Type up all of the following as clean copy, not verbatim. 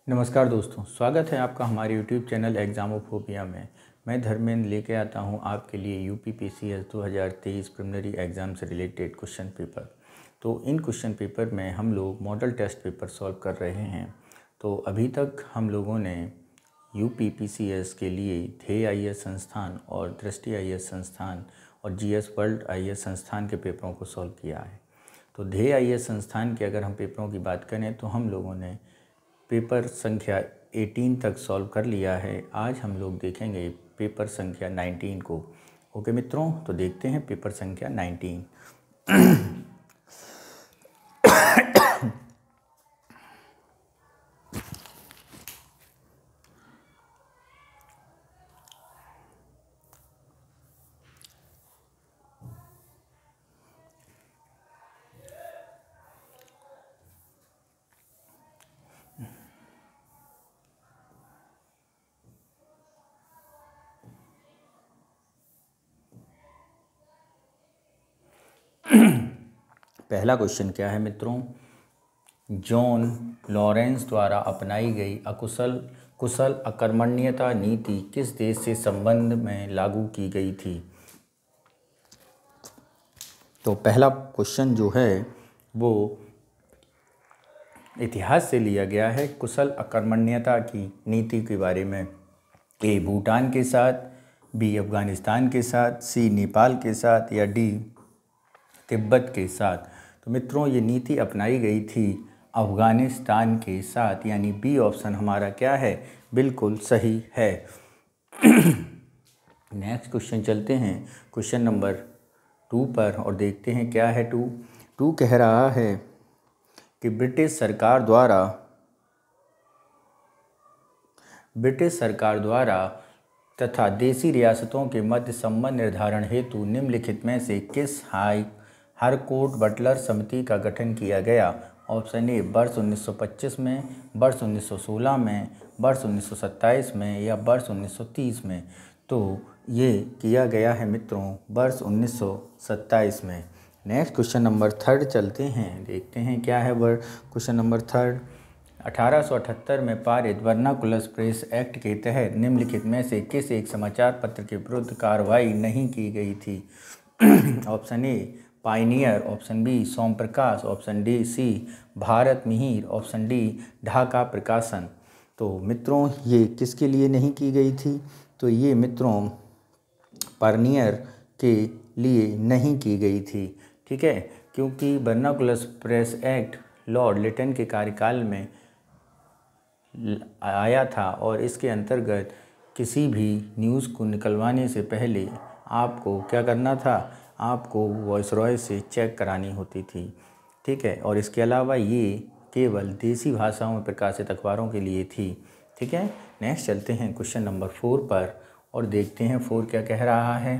नमस्कार दोस्तों, स्वागत है आपका हमारे YouTube चैनल एग्ज़ामोफोबिया में। मैं धर्मेंद्र लेके आता हूं आपके लिए यूपीपीसीएस 2023 प्रिलिमिनरी एग्ज़ाम से रिलेटेड क्वेश्चन पेपर। तो इन क्वेश्चन पेपर में हम लोग मॉडल टेस्ट पेपर सॉल्व कर रहे हैं। तो अभी तक हम लोगों ने यूपीपीसीएस के लिए ध्येय आईएएस संस्थान और दृष्टि आईएएस संस्थान और जीएस वर्ल्ड आईएएस संस्थान के पेपरों को सॉल्व किया है। तो ध्येय आईएएस संस्थान के अगर हम पेपरों की बात करें तो हम लोगों ने पेपर संख्या 18 तक सॉल्व कर लिया है। आज हम लोग देखेंगे पेपर संख्या 19 को। ओके मित्रों, तो देखते हैं पेपर संख्या 19। पहला क्वेश्चन क्या है मित्रों? जॉन लॉरेंस द्वारा अपनाई गई कुशल अकर्मण्यता नीति किस देश से संबंध में लागू की गई थी? तो पहला क्वेश्चन जो है वो इतिहास से लिया गया है। कुशल अकर्मण्यता की नीति के बारे में ए भूटान के साथ, बी अफगानिस्तान के साथ, सी नेपाल के साथ या डी तिब्बत के साथ। तो मित्रों, ये नीति अपनाई गई थी अफगानिस्तान के साथ, यानी बी ऑप्शन हमारा क्या है, बिल्कुल सही है। नेक्स्ट क्वेश्चन चलते हैं क्वेश्चन नंबर 2 पर और देखते हैं क्या है। टू कह रहा है कि ब्रिटिश सरकार द्वारा तथा देशी रियासतों के मध्य संबंध निर्धारण हेतु निम्नलिखित में से किस हाईकोर्ट बटलर समिति का गठन किया गया? ऑप्शन ए वर्ष 1925 में, वर्ष 1916 में, वर्ष 1927 में या वर्ष 1930 में। तो ये किया गया है मित्रों वर्ष 1927 में। नेक्स्ट क्वेश्चन नंबर 3 चलते हैं, देखते हैं क्या है क्वेश्चन नंबर 3। 1878 में पारित वर्नाकुलर प्रेस एक्ट के तहत निम्नलिखित में से किस एक समाचार पत्र के विरुद्ध कार्रवाई नहीं की गई थी? Option A Pioneer, option B Som Prakash, option D C Bharat Mihir, option D Dhaka Prakashan. तो मित्रों, ये किसके लिए नहीं की गई थी? तो ये मित्रों पायनियर के लिए नहीं की गई थी, ठीक है, क्योंकि vernacular press act Lord Lytton के कार्यकाल में आया था और इसके अंतर्गत किसी भी न्यूज़ को निकलवाने से पहले आपको क्या करना था, आपको वॉइसरॉय से चेक करानी होती थी, ठीक है। और इसके अलावा ये केवल देसी भाषाओं में प्रकाशित अखबारों के लिए थी, ठीक है। नेक्स्ट चलते हैं क्वेश्चन नंबर 4 पर और देखते हैं 4 क्या कह रहा है।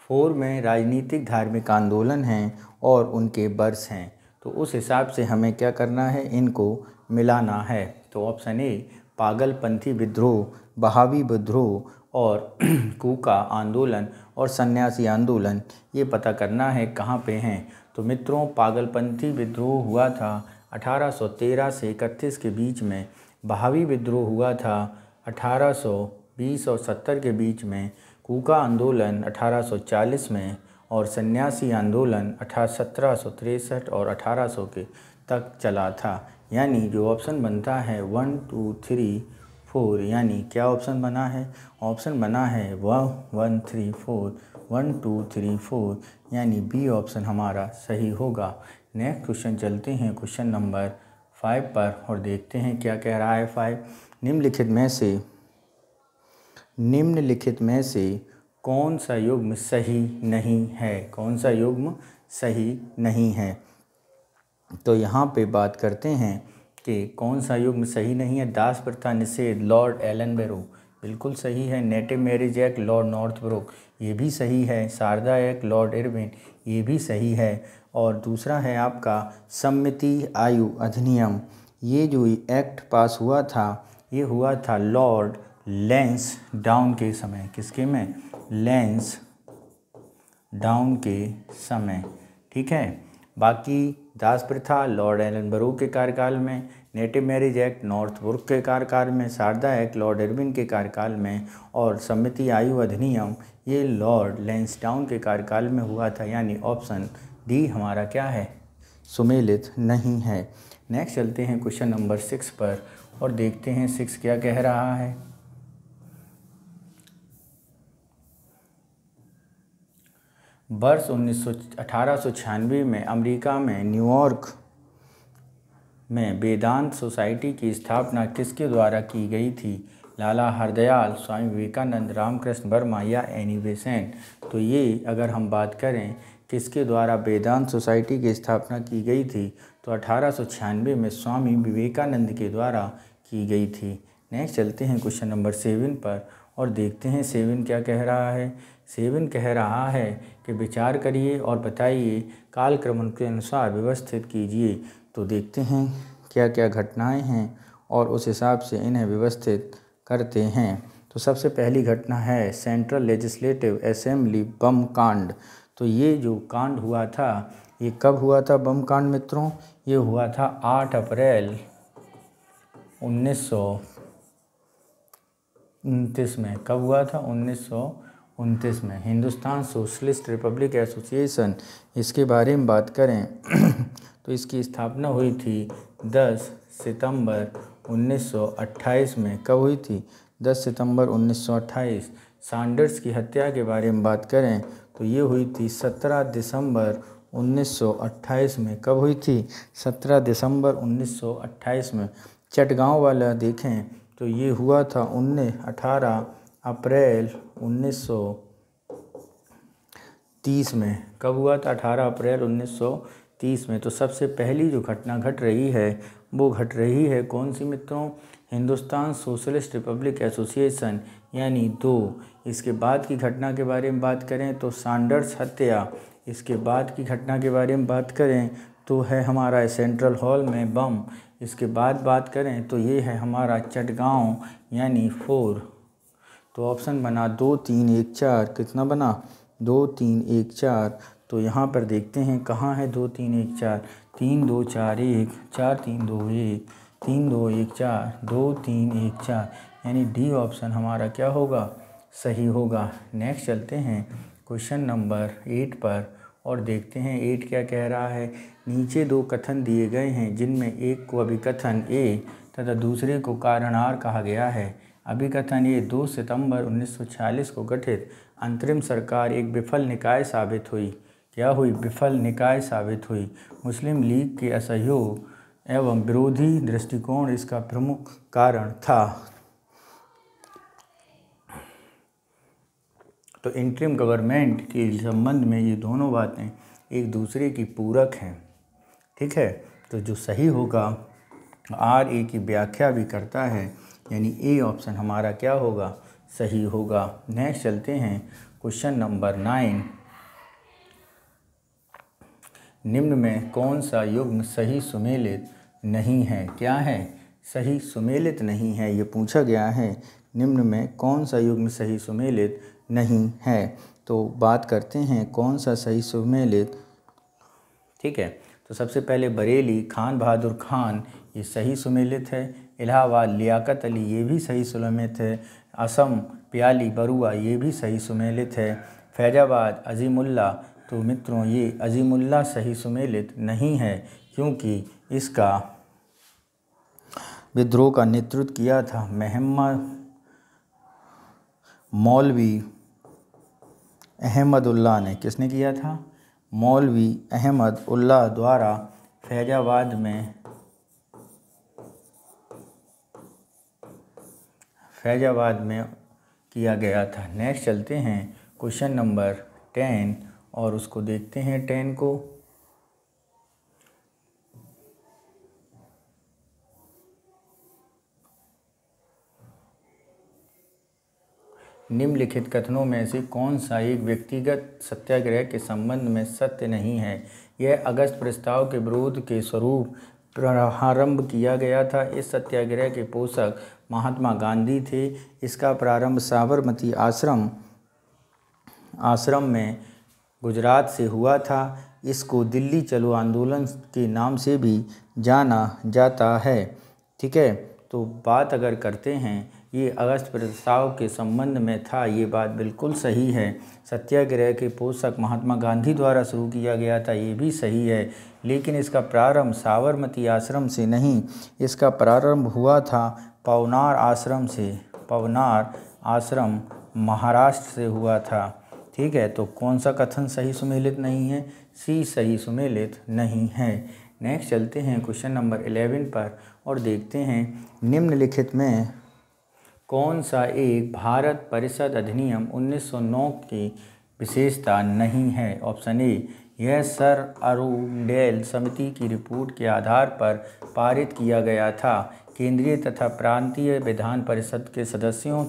4 में राजनीतिक धार्मिक आंदोलन हैं और उनके वर्ष हैं, तो उस हिसाब से हमें क्या करना है, इनको मिलाना है। तो ऑप्शन ए पागलपंथी विद्रोह, बहावी विद्रोह और कूका आंदोलन और सन्यासी आंदोलन, ये पता करना है कहाँ पे हैं। तो मित्रों, पागलपंथी विद्रोह हुआ था 1813 से 31 के बीच में, बहावी विद्रोह हुआ था 1820 और 70 के बीच में, कूका आंदोलन 1840 में और सन्यासी आंदोलन 1763 और 1800 के तक चला था। यानी जो ऑप्शन बनता है 1 2 3 4, यानी क्या ऑप्शन बना है? ऑप्शन बना है 1 3 4, 1 2 3 4, यानी बी ऑप्शन हमारा सही होगा। नेक्स्ट क्वेश्चन चलते हैं क्वेश्चन नंबर 5 पर और देखते हैं क्या कह रहा है 5। निम्नलिखित में से कौन सा युग्म सही नहीं है? कौन सा युग्म सही नहीं है? तो यहाँ पे बात करते हैं कि कौन सा युग्म सही नहीं है। दास प्रथा निषेध लॉर्ड एलन बैरो, बिल्कुल सही है। Native marriage act Lord Northbrook, ये भी सही है। शारदा एक्ट लॉर्ड इरविन, ये भी सही है। और दूसरा है आपका सम्मति आयु अधिनियम, ये जो एक्ट पास हुआ था ये हुआ था लॉर्ड लैंस डाउन के समय। किसके में? लैंस डाउन के समय, ठीक है। बाकी दास प्रथा लॉर्ड एलनबरो के कार्यकाल में, नेटिव मैरिज एक्ट नॉर्थब्रुक के कार्यकाल में, शारदा एक्ट लॉर्ड इरविन के कार्यकाल में, और सम्मति आयु अधिनियम ये लॉर्ड लैंसडाउन के कार्यकाल में हुआ था। यानी ऑप्शन डी हमारा क्या है, सुमेलित नहीं है। नेक्स्ट चलते हैं क्वेश्चन नंबर 6 पर और देखते हैं 6 क्या कह रहा है। वर्ष 1896 में अमेरिका में न्यूयॉर्क में वेदांत सोसाइटी की स्थापना किसके द्वारा की गई थी? लाला हरदयाल, स्वामी विवेकानंद, रामकृष्ण वर्मा या एनी बेसेंट। तो ये अगर हम बात करें किसके द्वारा वेदांत सोसाइटी की स्थापना की गई थी, तो 1896 में स्वामी विवेकानंद के द्वारा की गई थी। नेक्स्ट चलते हैं क्वेश्चन नंबर 7 पर और देखते हैं 7 क्या कह रहा है। 7 कह रहा है कि विचार करिए और बताइए, कालक्रम के अनुसार व्यवस्थित कीजिए। तो देखते हैं क्या क्या घटनाएं हैं और उस हिसाब से इन्हें व्यवस्थित करते हैं। तो सबसे पहली घटना है सेंट्रल लेजिस्लेटिव असेंबली बम कांड। तो ये जो कांड हुआ था ये कब हुआ था बम कांड मित्रों? ये हुआ था 8 अप्रैल 1929 में। कब हुआ था? 1929 में। हिंदुस्तान सोशलिस्ट रिपब्लिक एसोसिएशन, इसके बारे में बात करें तो इसकी स्थापना हुई थी 10 सितंबर 1928 में। कब हुई थी? 10 सितंबर 1928। सैंडर्स की हत्या के बारे में बात करें तो ये हुई थी 17 दिसंबर 1928 में। कब हुई थी? 17 दिसंबर 1928 में। चटगांव वाला देखें तो ये हुआ था 18 अप्रैल 1930 में। कब हुआ था? 18 अप्रैल 1930 में। तो सबसे पहली जो घटना घट रही है वो घट रही है कौन सी मित्रों? हिंदुस्तान सोशलिस्ट रिपब्लिक एसोसिएशन यानी 2। इसके बाद की घटना के बारे में बात करें तो सैंडर्स हत्या। इसके बाद की घटना के बारे में बात करें तो है हमारा सेंट्रल हॉल में बम। इसके बाद बात करें तो ये है हमारा चटगांव यानी 4। तो ऑप्शन बना 2 3 1 4। कितना बना? 2 3 1 4। तो यहाँ पर देखते हैं कहाँ है 2 3 1 4। 3 2 4 1 4 3 2 1 3 2 1 4 2 3 1 4 यानी डी ऑप्शन हमारा क्या होगा? सही होगा। नेक्स्ट चलते हैं क्वेश्चन नंबर 8 पर और देखते हैं 8 क्या कह रहा है। नीचे 2 कथन दिए गए हैं जिनमें एक को अभिकथन ए तथा दूसरे को कारण आर कहा गया है। अभिकथन ए 2 सितंबर 1946 को गठित अंतरिम सरकार एक विफल निकाय साबित हुई। क्या हुई? विफल निकाय साबित हुई। मुस्लिम लीग के असहयोग एवं विरोधी दृष्टिकोण इसका प्रमुख कारण था। तो इंटरिम गवर्नमेंट के संबंध में ये दोनों बातें एक दूसरे की पूरक हैं। ठीक है, तो जो सही होगा आर ए की व्याख्या भी करता है यानी ए ऑप्शन हमारा क्या होगा? सही होगा। नेक्स्ट चलते हैं क्वेश्चन नंबर 9। निम्न में कौन सा युग्म सही सुमेलित नहीं है? क्या है? सही सुमेलित नहीं है, ये पूछा गया है। निम्न में कौन सा युग्म सही सुमेलित नहीं है? तो बात करते हैं कौन सा सही सुमेलित। ठीक है, तो सबसे पहले बरेली खान बहादुर खान ये सही सुमेलित है। इलाहाबाद लियाकत अली ये भी सही सुमेलित है। असम प्याली बरुआ ये भी सही सुमेलित है। फैजाबाद अजीमुल्ला, तो मित्रों ये अजीमुल्ला सही सुमेलित नहीं है क्योंकि इसका विद्रोह का नेतृत्व किया था मोहम्मद मौलवी अहमद उल्लाह ने। किसने किया था? मौलवी अहमद उल्लाह द्वारा फैजाबाद में किया गया था। नेक्स्ट चलते हैं क्वेश्चन नंबर 10 और उसको देखते हैं 10 को। निम्नलिखित कथनों में से कौन सा एक व्यक्तिगत सत्याग्रह के संबंध में सत्य नहीं है? यह अगस्त प्रस्ताव के विरोध के स्वरूप प्रारंभ किया गया था। इस सत्याग्रह के पोषक महात्मा गांधी थे। इसका प्रारंभ साबरमती आश्रम में गुजरात से हुआ था। इसको दिल्ली चलो आंदोलन के नाम से भी जाना जाता है। ठीक है, तो बात अगर करते हैं ये अगस्त प्रस्ताव के संबंध में था, ये बात बिल्कुल सही है। सत्याग्रह के पोषक महात्मा गांधी द्वारा शुरू किया गया था, ये भी सही है, लेकिन इसका प्रारंभ साबरमती आश्रम से नहीं, इसका प्रारंभ हुआ था पवनार आश्रम से। पवनार आश्रम महाराष्ट्र से हुआ था। ठीक है, तो कौन सा कथन सही सुमेलित नहीं है? सी सही सुमेलित नहीं है। नेक्स्ट चलते हैं क्वेश्चन नंबर 11 पर और देखते हैं निम्नलिखित में कौन सा एक भारत परिषद अधिनियम 1909 की विशेषता नहीं है। ऑप्शन ए, यह सर अरुंडेल समिति की रिपोर्ट के आधार पर पारित किया गया था। केंद्रीय तथा प्रांतीय विधान परिषद के सदस्यों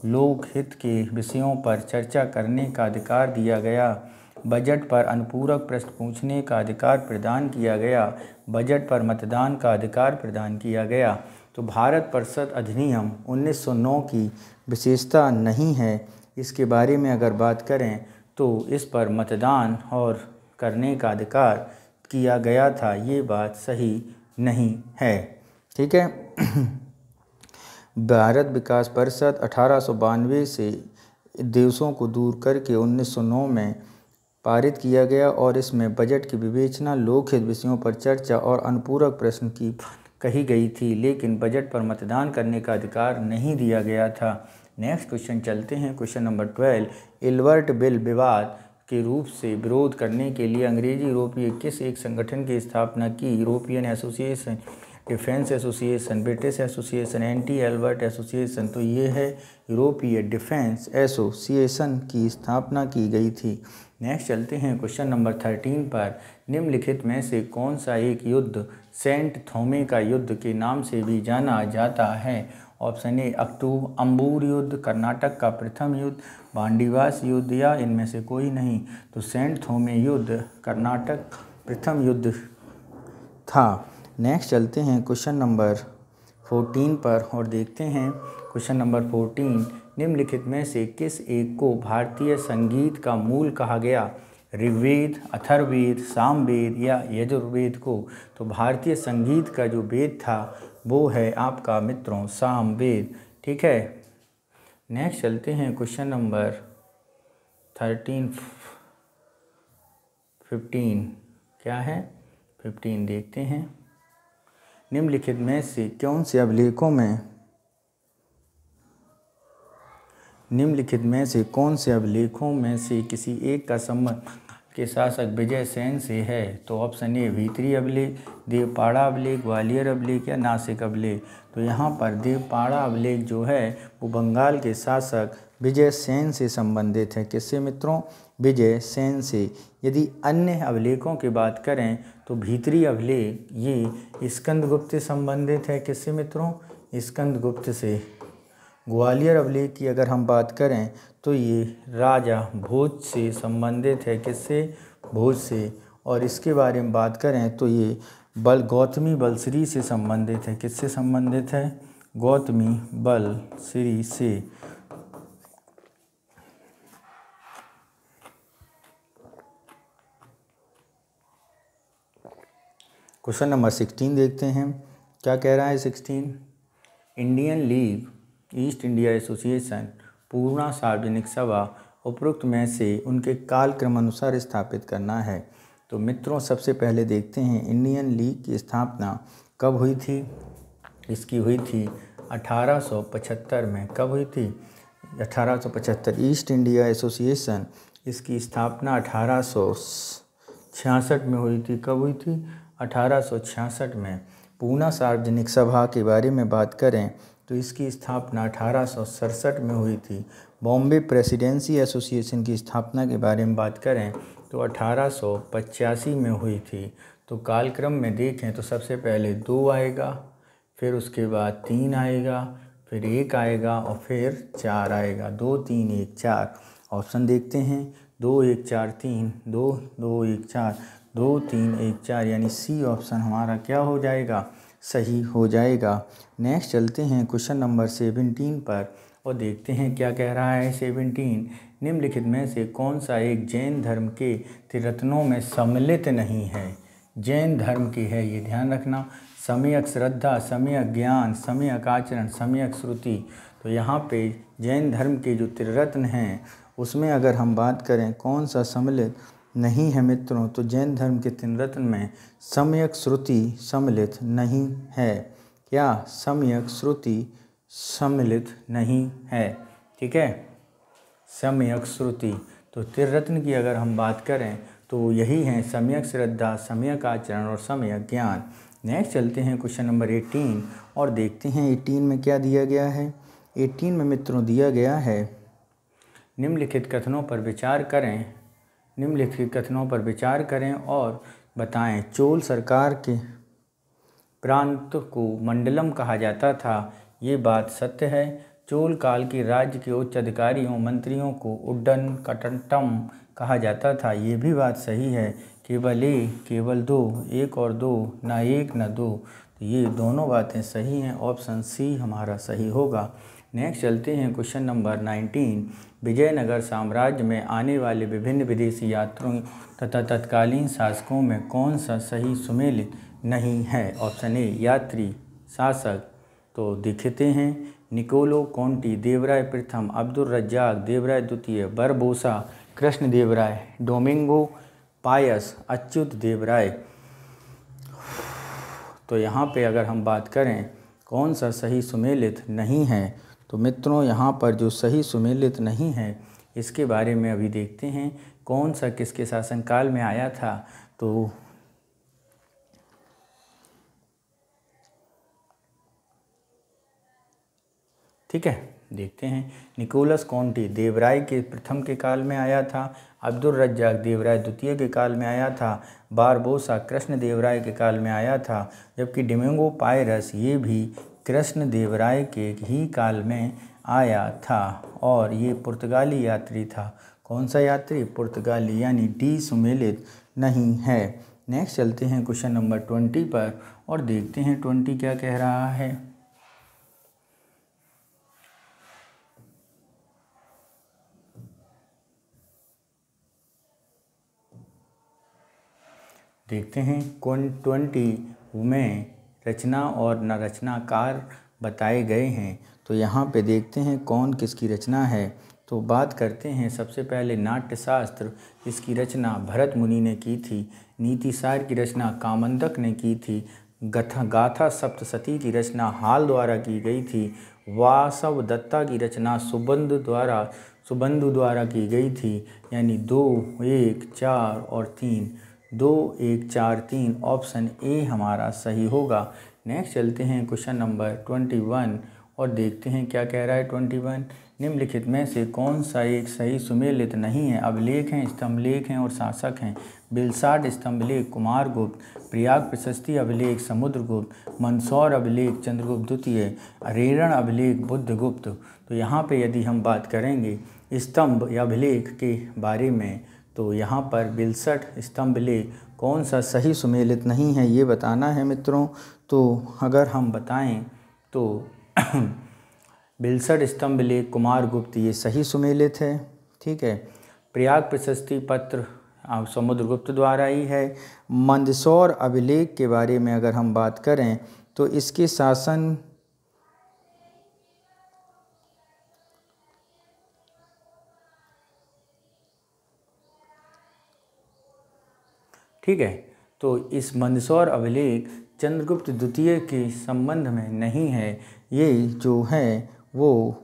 लोकहित के विषयों पर चर्चा करने का अधिकार दिया गया। बजट पर अनुपूरक प्रश्न पूछने का अधिकार प्रदान किया गया। बजट पर मतदान का अधिकार प्रदान किया गया। तो भारत परिषद अधिनियम 1909 की विशेषता नहीं है। इसके बारे में अगर बात करें तो इस पर मतदान और करने का अधिकार किया गया था, ये बात सही नहीं है। ठीक है। भारत विकास परिषद 1892 से देशों को दूर करके 1909 में पारित किया गया और इसमें बजट की विवेचना, लोकहित विषयों पर चर्चा और अनुपूरक प्रश्न की कही गई थी, लेकिन बजट पर मतदान करने का अधिकार नहीं दिया गया था। नेक्स्ट क्वेश्चन चलते हैं, क्वेश्चन नंबर 12। इल्बर्ट बिल विवाद के रूप से विरोध करने के लिए अंग्रेजी यूरोपीय किस एक संगठन की स्थापना की? European association, defence association, British association, anti Albert association. तो ये है यूरोपीय डिफेंस एसोसिएशन की स्थापना की गई थी। नेक्स्ट चलते हैं क्वेश्चन नंबर 13 पर। निम्नलिखित में से कौन सा एक युद्ध सेंट थोमे का युद्ध के नाम से भी जाना जाता है? ऑप्शन ए, अंबूर युद्ध, कर्नाटक का प्रथम युद्ध, बांडीवास युद्ध या इनमें से कोई नहीं। तो सेंट थोमे युद्ध कर्नाटक प्रथम युद्ध था। नेक्स्ट चलते हैं क्वेश्चन नंबर 14 पर और देखते हैं क्वेश्चन नंबर 14। निम्नलिखित में से किस एक को भारतीय संगीत का मूल कहा गया? ऋग्वेद, अथर्ववेद, सामवेद या यजुर्वेद को? तो भारतीय संगीत का जो वेद था वो है आपका मित्रों सामवेद। ठीक है। नेक्स्ट चलते हैं क्वेश्चन नंबर 15 क्या है 15 देखते हैं। निम्नलिखित में से कौन से अभिलेखों में से किसी एक का संबंध के शासक विजय सेन से है? तो ऑप्शन ए, भीतरी अभिलेख, देवपाड़ा अभिलेख, ग्वालियर अभिलेख या नासिक अभिलेख। तो यहाँ पर देवपाड़ा अभिलेख जो है वो बंगाल के शासक विजय सेन से संबंधित है। किससे मित्रों? विजय सेन से। यदि अन्य अभिलेखों की बात करें तो भीतरी अभिलेख ये स्कंदगुप्त से संबंधित है। किससे मित्रों? स्कंदगुप्त से। ग्वालियर अभिलेख की अगर हम बात करें तो ये राजा भोज से संबंधित है। किससे? भोज से। और इसके बारे में बात करें तो ये गौतमी बलश्री से संबंधित है। किससे संबंधित है? गौतमी बलश्री से। क्वेश्चन नंबर 16 देखते हैं, क्या कह रहा है 16। Indian league east India association Poona Sarvajanik Sabha उपरोक्त में से उनके कालक्रम अनुसार स्थापित करना है। तो मित्रों सबसे पहले देखते हैं इंडियन लीग की स्थापना कब हुई थी। इसकी हुई थी 1875 में। कब हुई थी? 1875। ईस्ट इंडिया एसोसिएशन इसकी स्थापना 1866 में हुई थी। कब हुई थी? 1866 में। पूना सार्वजनिक सभा के बारे में बात करें तो इसकी स्थापना 1867 में हुई थी। बॉम्बे प्रेसिडेंसी एसोसिएशन की स्थापना के बारे में बात करें तो 1885 में हुई थी। तो कालक्रम में देखें तो सबसे पहले 2 आएगा, फिर उसके बाद 3 आएगा, फिर 1 आएगा और फिर 4 आएगा। 2 3 1 4। ऑप्शन देखते हैं 2 1 4 3, 2 2 1 4, 2 3 1 4 यानी सी ऑप्शन हमारा क्या हो जाएगा? सही हो जाएगा। नेक्स्ट चलते हैं क्वेश्चन नंबर 17 पर और देखते हैं क्या कह रहा है। 17 निम्नलिखित में से कौन सा एक जैन धर्म के त्रिरत्नों में सम्मिलित नहीं है। जैन धर्म की है, ये ध्यान रखना। सम्यक श्रद्धा, सम्यक ज्ञान, सम्यक आचरण, सम्यक श्रुति। तो यहाँ पे जैन धर्म के जो त्रिरत्न हैं उसमें अगर हम बात करें कौन सा सम्मिलित नहीं है मित्रों, तो जैन धर्म के त्रिरत्न में सम्यक श्रुति सम्मिलित नहीं है। क्या? सम्यक श्रुति सम्मिलित नहीं है। ठीक है, सम्यक श्रुति। तो त्रिरत्न की अगर हम बात करें तो यही हैं सम्यक श्रद्धा, सम्यक आचरण और सम्यक ज्ञान। नेक्स्ट चलते हैं क्वेश्चन नंबर 18 और देखते हैं 18 में क्या दिया गया है। 18 में मित्रों दिया गया है, निम्नलिखित कथनों पर विचार करें, निम्नलिखित कथनों पर विचार करें और बताएं। चोल सरकार के प्रांत को मंडलम कहा जाता था, ये बात सत्य है। चोल काल के राज्य के उच्च अधिकारियों मंत्रियों को उड्डन कटंटम कहा जाता था, ये भी बात सही है। केवल एक, केवल दो, एक और दो, ना एक ना दो, तो ये दोनों बातें सही हैं। ऑप्शन सी हमारा सही होगा। नेक्स्ट चलते हैं क्वेश्चन नंबर 19। विजयनगर साम्राज्य में आने वाले विभिन्न विदेशी यात्रियों तथा तत्कालीन शासकों में कौन सा सही सुमेलित नहीं है। ऑप्शन ए यात्री, शासक। तो दिखते हैं निकोलो कॉन्टी, देवराय प्रथम, अब्दुल रज्जाक, देवराय द्वितीय, बरबोसा, कृष्ण देवराय, डोमिंगो पायस, अच्युत देवराय। तो यहाँ पे अगर हम बात करें कौन सा सही सुमेलित नहीं है, तो मित्रों यहाँ पर जो सही सुमेलित नहीं है इसके बारे में अभी देखते हैं। कौन सा किसके शासनकाल में आया था, तो ठीक है देखते हैं। निकोलस कॉन्टी देवराय के प्रथम के काल में आया था, अब्दुल रज्जाक देवराय द्वितीय के काल में आया था, बारबोसा कृष्ण देवराय के काल में आया था, जबकि डोमिंगो पायरस ये भी कृष्ण देवराय के ही काल में आया था और ये पुर्तगाली यात्री था। कौन सा यात्री? पुर्तगाली, यानी डी सुमेलित नहीं है। नेक्स्ट चलते हैं क्वेश्चन नंबर 20 पर और देखते हैं 20 क्या कह रहा है। देखते हैं 20 में रचना और न रचनाकार बताए गए हैं। तो यहाँ पे देखते हैं कौन किसकी रचना है। तो बात करते हैं सबसे पहले नाट्यशास्त्र, इसकी रचना भरत मुनि ने की थी। नीतिसार की रचना कामंदक ने की थी। गाथा सप्तशती की रचना हाल द्वारा की गई थी। वासव दत्ता की रचना सुबंधु द्वारा की गई थी। यानी 2, 1, 4 और 3, 2, 1, 4, 3 ऑप्शन ए हमारा सही होगा। नेक्स्ट चलते हैं क्वेश्चन नंबर 21 और देखते हैं क्या कह रहा है 21। निम्नलिखित में से कौन सा एक सही सुमेलित नहीं है। अभिलेख हैं, स्तंभलेख हैं और शासक हैं। बिलसाड स्तंभलेख कुमारगुप्त, प्रयाग प्रशस्ति अभिलेख समुद्रगुप्त, मंदसौर अभिलेख चंद्रगुप्त द्वितीय, अरेरण अभिलेख बुद्धगुप्त। तो यहाँ पे यदि हम बात करेंगे स्तंभ या अभिलेख के बारे में, तो यहाँ पर बिलसठ स्तंभलेख कौन सा सही सुमेलित नहीं है ये बताना है मित्रों। तो अगर हम बताएं तो बिलसठ स्तंभलेख कुमारगुप्त ये सही सुमेलित है। ठीक है, प्रयाग प्रशस्ति पत्र समुद्रगुप्त द्वारा ही है। मंदसौर अभिलेख के बारे में अगर हम बात करें तो इसके शासन ठीक है, तो इस मंदसौर अभिलेख चंद्रगुप्त द्वितीय के संबंध में नहीं है। ये जो है वो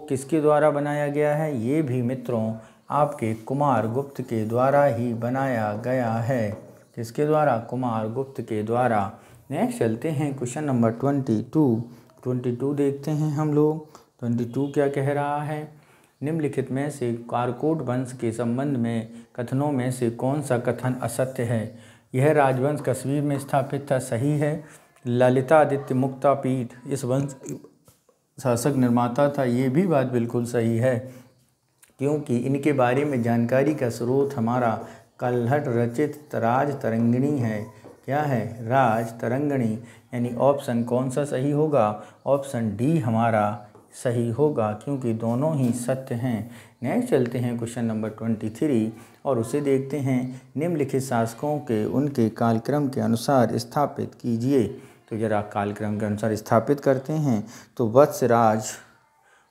किसके द्वारा बनाया गया है, ये भी मित्रों आपके कुमारगुप्त के द्वारा ही बनाया गया है। किसके द्वारा? कुमारगुप्त के द्वारा। नेक्स्ट चलते हैं क्वेश्चन नंबर 22 देखते हैं हम लोग। 22 क्या कह रहा है। निम्नलिखित में से कारकोट वंश के संबंध में कथनों में से कौन सा कथन असत्य है। यह राजवंश कश्मीर में स्थापित था, सही है। ललितादित्य मुक्तापीठ इस वंश शासक निर्माता था, ये भी बात बिल्कुल सही है, क्योंकि इनके बारे में जानकारी का स्रोत हमारा कल्हट रचित राज तरंगिणी है। क्या है, राज तरंगिणी, यानी ऑप्शन कौन सा सही होगा, ऑप्शन डी हमारा सही होगा, क्योंकि दोनों ही सत्य हैं। नेक्स्ट चलते हैं क्वेश्चन नंबर 23 और उसे देखते हैं। निम्नलिखित शासकों के उनके कालक्रम के अनुसार स्थापित कीजिए। तो जरा कालक्रम के अनुसार स्थापित करते हैं। तो वत्सराज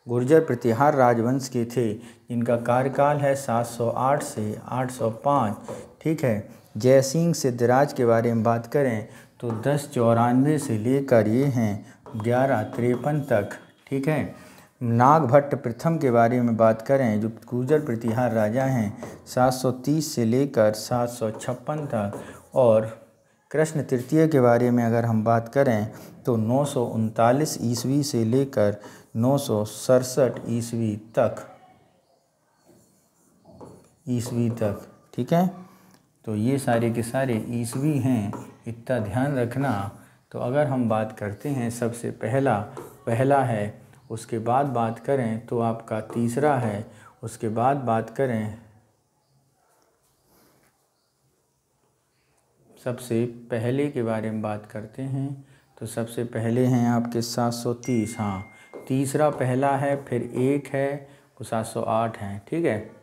गुर्जर प्रतिहार राजवंश के थे, जिनका कार्यकाल है 708 से 805। ठीक है। जयसिंह सिद्धराज के बारे में बात करें तो 1094 से लेकर ये हैं 1153 तक। ठीक है। नागभट्ट प्रथम के बारे में बात करें जो गुर्जर प्रतिहार राजा हैं 730 से लेकर 756 तक। और कृष्ण तृतीय के बारे में अगर हम बात करें तो 939 ईस्वी से लेकर 967 ईस्वी तक। ठीक है। तो ये सारे के सारे ईस्वी हैं, इतना ध्यान रखना। तो अगर हम बात करते हैं सबसे पहला है, उसके बाद बात करें तो आपका तीसरा है, उसके बाद बात करें सबसे पहले के बारे में बात करते हैं तो सबसे पहले हैं आपके 730। हाँ, तीसरा पहला है, फिर एक है वो 708 हैं। ठीक है।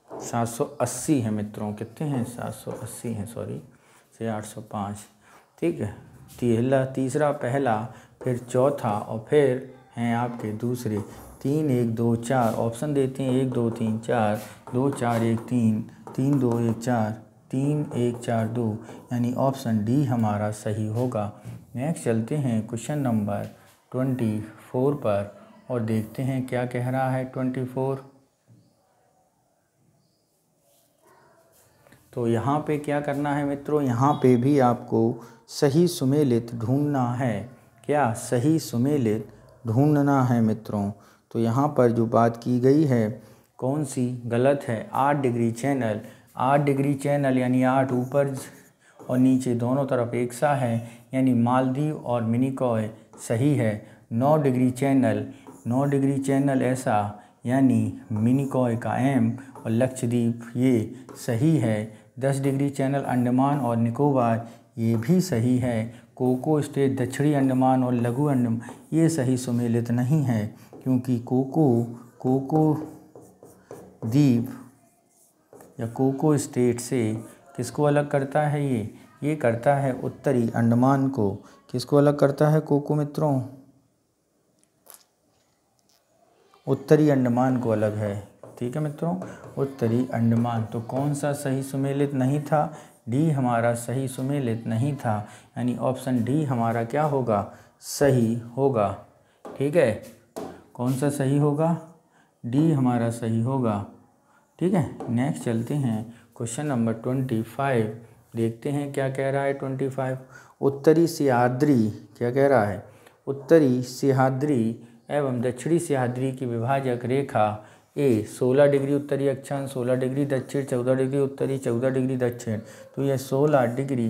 780 है मित्रों, कितने हैं, 780 हैं, सॉरी, से 805। ठीक है। तीसरा पहला, फिर चौथा, और फिर हैं आपके दूसरे 3 1 2 4। ऑप्शन देते हैं 1 2 3 4, 2 4 1 3, 3 2 1 4, 3 1 4 2, यानी ऑप्शन डी हमारा सही होगा। नेक्स्ट चलते हैं क्वेश्चन नंबर 24 पर और देखते हैं क्या कह रहा है 24। तो यहाँ पे क्या करना है मित्रों, यहाँ पे भी आपको सही सुमेलित ढूंढना है। क्या, सही सुमेलित ढूंढना है मित्रों। तो यहाँ पर जो बात की गई है कौन सी गलत है, 8 डिग्री चैनल। 8 डिग्री चैनल यानी 8 ऊपर और नीचे दोनों तरफ एक सा है, यानी मालदीव और मिनिकॉय सही है। 9 डिग्री चैनल, 9 डिग्री चैनल ऐसा यानी मिनिकॉय का एम और लक्षद्वीप ये सही है। 10 डिग्री चैनल अंडमान और निकोबार ये भी सही है। कोको स्टेट दक्षिणी अंडमान और लघु अंडमान ये सही सुमेलित नहीं है, क्योंकि कोको द्वीप या कोको स्टेट से किसको अलग करता है, ये करता है उत्तरी अंडमान को। किसको अलग करता है कोको मित्रों, उत्तरी अंडमान को अलग है। ठीक है मित्रों, उत्तरी अंडमान। तो कौन सा सही सुमेलित नहीं था, डी हमारा सही सुमेलित नहीं था, यानी ऑप्शन डी हमारा क्या होगा, सही होगा। ठीक है। कौन सा सही होगा, डी हमारा सही होगा। ठीक है। नेक्स्ट चलते हैं क्वेश्चन नंबर 25, देखते हैं क्या कह रहा है 25। उत्तरी सह्याद्री, क्या कह रहा है, उत्तरी सह्याद्री एवं दक्षिणी सह्याद्री की विभाजक रेखा ए 16 डिग्री उत्तरी अक्षांश, 16 डिग्री दक्षिण, 14 डिग्री उत्तरी, 14 डिग्री दक्षिण। तो यह 16 डिग्री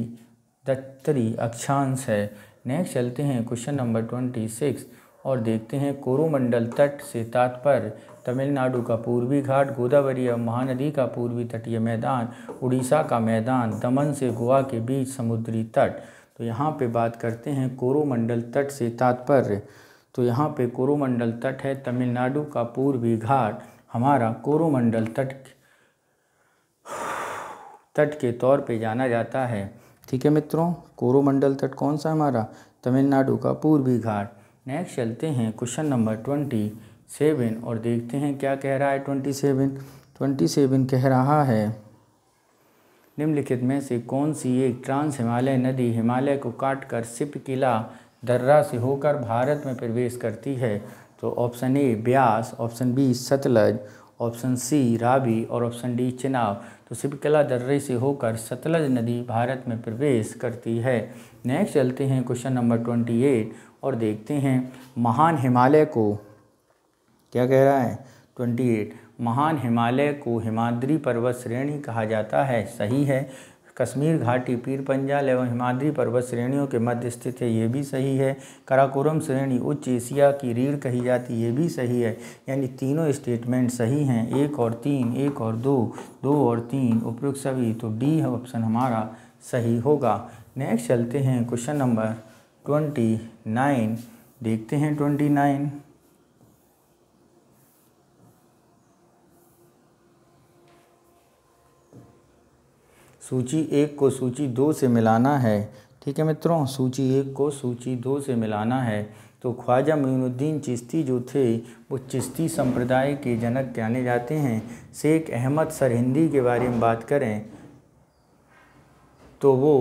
उत्तरी अक्षांश है। नेक्स्ट चलते हैं क्वेश्चन नंबर 26 और देखते हैं कोरोमंडल तट से तात्पर्य तमिलनाडु का पूर्वी घाट, गोदावरी और महानदी का पूर्वी तटीय मैदान, उड़ीसा का मैदान, दमन से गोवा के बीच समुद्री तट। तो यहाँ पे बात करते हैं कोरोमंडल तट से तात्पर्य। तो यहाँ पे कोरोमंडल तट है तमिलनाडु का पूर्वी घाट, हमारा कोरोमंडल तट के तौर पे जाना जाता है। ठीक है मित्रों, कोरोमंडल तट कौन सा हमारा, तमिलनाडु का पूर्वी घाट। नेक्स्ट चलते हैं क्वेश्चन नंबर 27 और देखते हैं क्या कह रहा है 27 कह रहा है निम्नलिखित में से कौन सी एक ट्रांस हिमालय नदी हिमालय को काटकर सिपकिला दर्रा से होकर भारत में प्रवेश करती है। तो option A Beas, option B Sutlej, option C Ravi और ऑप्शन डी चिनाब। तो सिपकिला दर्रे से होकर सतलज नदी भारत में प्रवेश करती है। नेक्स्ट चलते हैं क्वेश्चन नंबर 28 और देखते हैं महान हिमालय को, क्या कह रहा है 28, महान हिमालय को हिमाद्री पर्वत श्रेणी कहा जाता है, सही है। कश्मीर घाटी पीर पंजाल एवं हिमाद्री पर्वत श्रेणियों के मध्य स्थित है, ये भी सही है। काराकोरम श्रेणी उच्च एशिया की रीढ़ कही जाती, ये भी सही है। यानी तीनों स्टेटमेंट सही हैं, 1 और 3, 1 और 2, 2 और 3, उपयुक्त सभी। तो डी ऑप्शन हमारा सही होगा। नेक्स्ट चलते हैं क्वेश्चन नंबर 29, देखते हैं 29। सूची 1 को सूची 2 से मिलाना है। ठीक है मित्रों, सूची 1 को सूची 2 से मिलाना है। तो ख्वाजा मोइनुद्दीन चिश्ती जो थे वो चिश्ती संप्रदाय के जनक जाने जाते हैं। शेख अहमद सरहिंदी के बारे में बात करें तो वो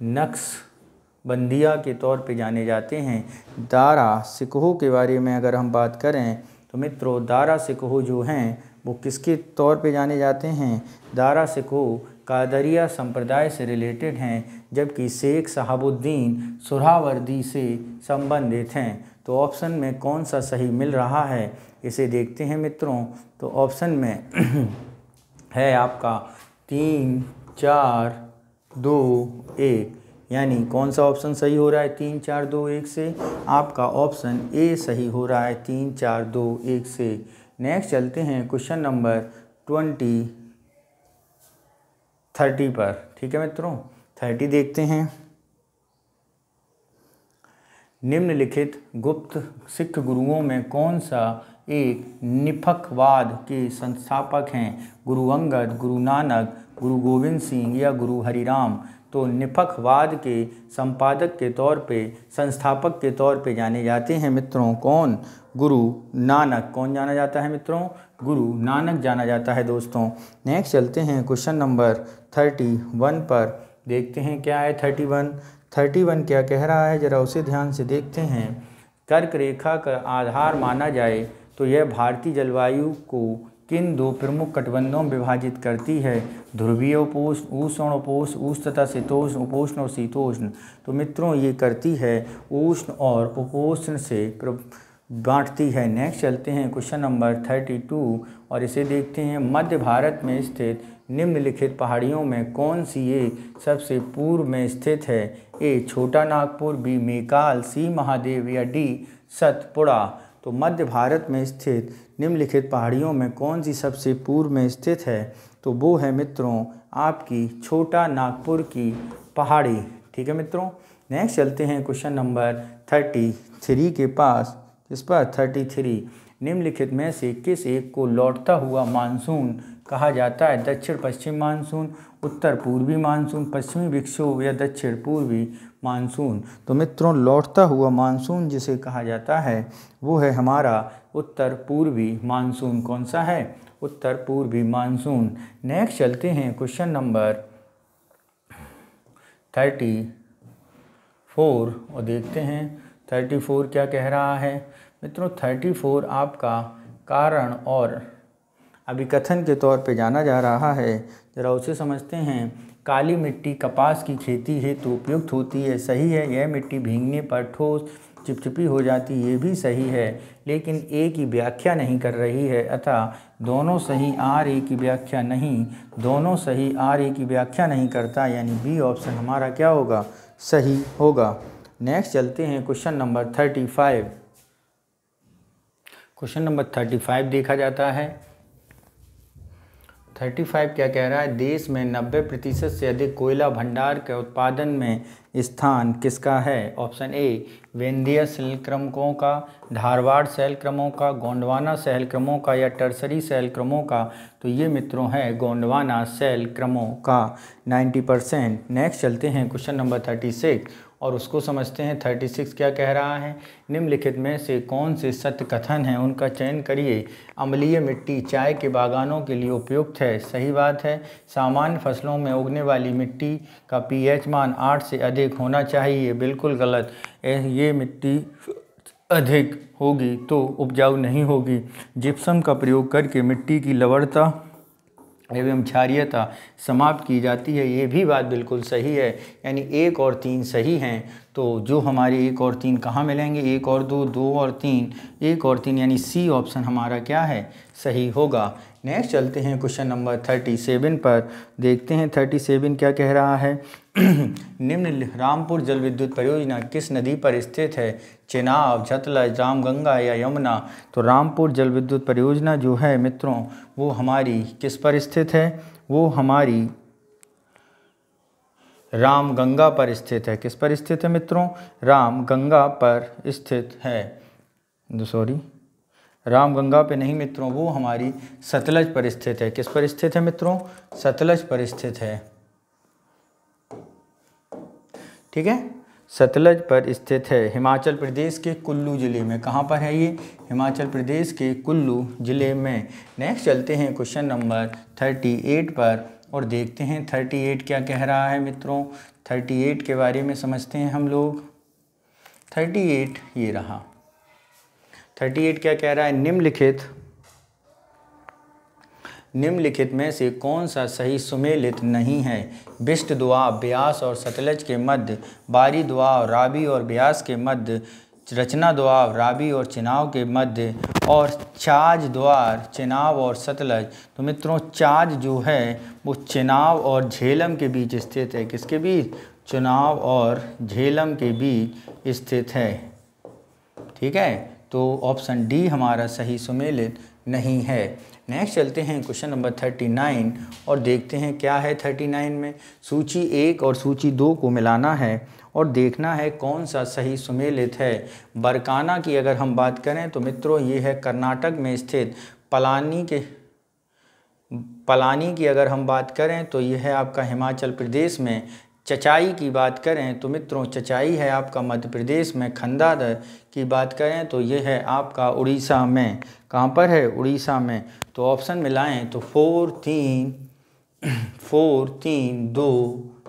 नक्शबंदिया के तौर पे जाने जाते हैं। दारा सिकोह के बारे में अगर हम बात करें तो मित्रों दारा सिकोह जो हैं वो किसके तौर पे जाने जाते हैं? दारा सिकोह कादरिया संप्रदाय से रिलेटेड हैं, जबकि शेख शहाबुद्दीन सुहरावर्दी से संबंधित हैं। तो ऑप्शन में कौन सा सही मिल रहा है, इसे देखते हैं मित्रों। तो ऑप्शन में है आपका 3, 4, 2, 1, यानी कौन सा ऑप्शन सही हो रहा है 3, 4, 2, 1 से? आपका ऑप्शन ए सही हो रहा है 3, 4, 2, 1 से। नेक्स्ट चलते हैं क्वेश्चन नंबर 30 पर। ठीक है मित्रों, 30 देखते हैं। निम्नलिखित गुप्त सिख गुरुओं में कौन सा एक निफकवाद के संस्थापक हैं? गुरु अंगद, गुरु नानक, गुरु गोविंद सिंह या गुरु हरिराम? तो निफकवाद के संपादक के तौर पे, संस्थापक के तौर पे जाने जाते हैं मित्रों कौन? गुरु नानक। कौन जाना जाता है मित्रों? गुरु नानक जाना जाता है दोस्तों। नेक्स्ट चलते हैं क्वेश्चन नंबर 31 पर, देखते हैं क्या है 31 क्या कह रहा है, ज़रा उसे ध्यान से देखते हैं। कर्क रेखा का आधार माना जाए तो यह भारतीय जलवायु को किन 2 प्रमुख कटिबंधों में विभाजित करती है? ध्रुवीय उपोष्ण, उष्ण उपोष्ण, उष्ण तथा शीतोष्ण, उपोष्ण और शीतोष्ण। तो मित्रों ये करती है उष्ण और उपोष्ण से बांटती है। नेक्स्ट चलते हैं क्वेश्चन नंबर 32 और इसे देखते हैं। मध्य भारत में स्थित निम्नलिखित पहाड़ियों में कौन सी ये सबसे पूर्व में स्थित है? ए छोटा नागपुर, बी मेकाल, सी महादेव या डी सतपुड़ा? तो मध्य भारत में स्थित निम्नलिखित पहाड़ियों में कौन सी सबसे पूर्व में स्थित है? तो वो है मित्रों आपकी छोटा नागपुर की पहाड़ी। ठीक है मित्रों, नेक्स्ट चलते हैं क्वेश्चन नंबर 33 के पास। इस पर 33 निम्नलिखित में से किस एक को लौटता हुआ मानसून कहा जाता है? दक्षिण पश्चिम मानसून, उत्तर पूर्वी मानसून, पश्चिमी विक्षोभ या दक्षिण पूर्वी मानसून? तो मित्रों लौटता हुआ मानसून जिसे कहा जाता है वो है हमारा उत्तर पूर्वी मानसून। कौन सा है? उत्तर पूर्वी मानसून। नेक्स्ट चलते हैं क्वेश्चन नंबर 34 और देखते हैं 34 क्या कह रहा है मित्रों। 34 आपका कारण और अभिकथन के तौर पे जाना जा रहा है, ज़रा उसे समझते हैं। काली मिट्टी कपास की खेती हेतु उपयुक्त होती है, सही है। यह मिट्टी भीगने पर ठोस चिपचिपी हो जाती, ये भी सही है, लेकिन ए की व्याख्या नहीं कर रही है, अतः दोनों सही आर ए की व्याख्या नहीं, दोनों सही आर ए की व्याख्या नहीं करता, यानी बी ऑप्शन हमारा क्या होगा? सही होगा। नेक्स्ट चलते हैं क्वेश्चन नंबर 35। क्वेश्चन नंबर 35 देखा जाता है। 35 क्या कह रहा है? देश में 90% से अधिक कोयला भंडार के उत्पादन में स्थान किसका है? ऑप्शन ए विंध्य शैलक्रमों का, धारवाड़ शैलक्रमों का, गोंडवाना शैलक्रमों का या टर्सरी शैलक्रमों का? तो ये मित्रों है गोंडवाना शैलक्रमों का 90%। नेक्स्ट चलते हैं क्वेश्चन नंबर 36 और उसको समझते हैं। 36 क्या कह रहा है? निम्नलिखित में से कौन से सत्य कथन हैं उनका चयन करिए। अम्लीय मिट्टी चाय के बागानों के लिए उपयुक्त है, सही बात है। सामान्य फसलों में उगने वाली मिट्टी का पीएच मान 8 से अधिक होना चाहिए, बिल्कुल गलत। ये मिट्टी अधिक होगी तो उपजाऊ नहीं होगी। जिप्सम का प्रयोग करके मिट्टी की लवणता एवं क्षारीयता समाप्त की जाती है, ये भी बात बिल्कुल सही है। यानी 1 और 3 सही हैं। तो जो हमारे 1 और 3 कहाँ मिलेंगे? 1 और 2, 2 और 3, 1 और 3, यानी सी ऑप्शन हमारा क्या है? सही होगा। नेक्स्ट चलते हैं क्वेश्चन नंबर 37 पर, देखते हैं 37 क्या कह रहा है। निम्न रामपुर जल विद्युत परियोजना किस नदी पर स्थित है? चेनाब, सतलज, रामगंगा या यमुना? तो रामपुर जल विद्युत परियोजना जो है मित्रों वो हमारी किस पर स्थित है? वो हमारी रामगंगा पर स्थित है। किस पर स्थित है मित्रों? रामगंगा पर स्थित है। सॉरी, रामगंगा पे नहीं मित्रों, वो हमारी सतलज पर स्थित है। किस पर स्थित है मित्रों? सतलज पर स्थित है। ठीक है, सतलज पर स्थित है। हिमाचल प्रदेश के कुल्लू जिले में। कहाँ पर है ये? हिमाचल प्रदेश के कुल्लू जिले में। नेक्स्ट चलते हैं क्वेश्चन नंबर 38 पर और देखते हैं 38 क्या कह रहा है मित्रों। 38 के बारे में समझते हैं हम लोग। 38 ये रहा। 38 क्या कह रहा है? निम्नलिखित में से कौन सा सही सुमेलित नहीं है? बिष्ट दोआब ब्यास और सतलज के मध्य, बारी दोआब रावी और ब्यास के मध्य, रचना दोआब रावी और चेनाब के मध्य, और चाज द्वार चेनाब और सतलज। तो मित्रों चाज जो है वो चेनाब और झेलम के बीच स्थित है। किसके बीच? चेनाब और झेलम के बीच स्थित है। ठीक है, तो ऑप्शन डी हमारा सही सुमेलित नहीं है। नेक्स्ट चलते हैं क्वेश्चन नंबर 39 और देखते हैं क्या है 39 में। सूची 1 और सूची 2 को मिलाना है और देखना है कौन सा सही सुमेलित है। बरकाना की अगर हम बात करें तो मित्रों ये है कर्नाटक में स्थित। पलानी की अगर हम बात करें तो यह है आपका हिमाचल प्रदेश में। चचाई की बात करें तो मित्रों चचाई है आपका मध्य प्रदेश में। खंडादर की बात करें तो ये है आपका उड़ीसा में। कहाँ पर है? उड़ीसा में। तो ऑप्शन मिलाएं तो 4 3 2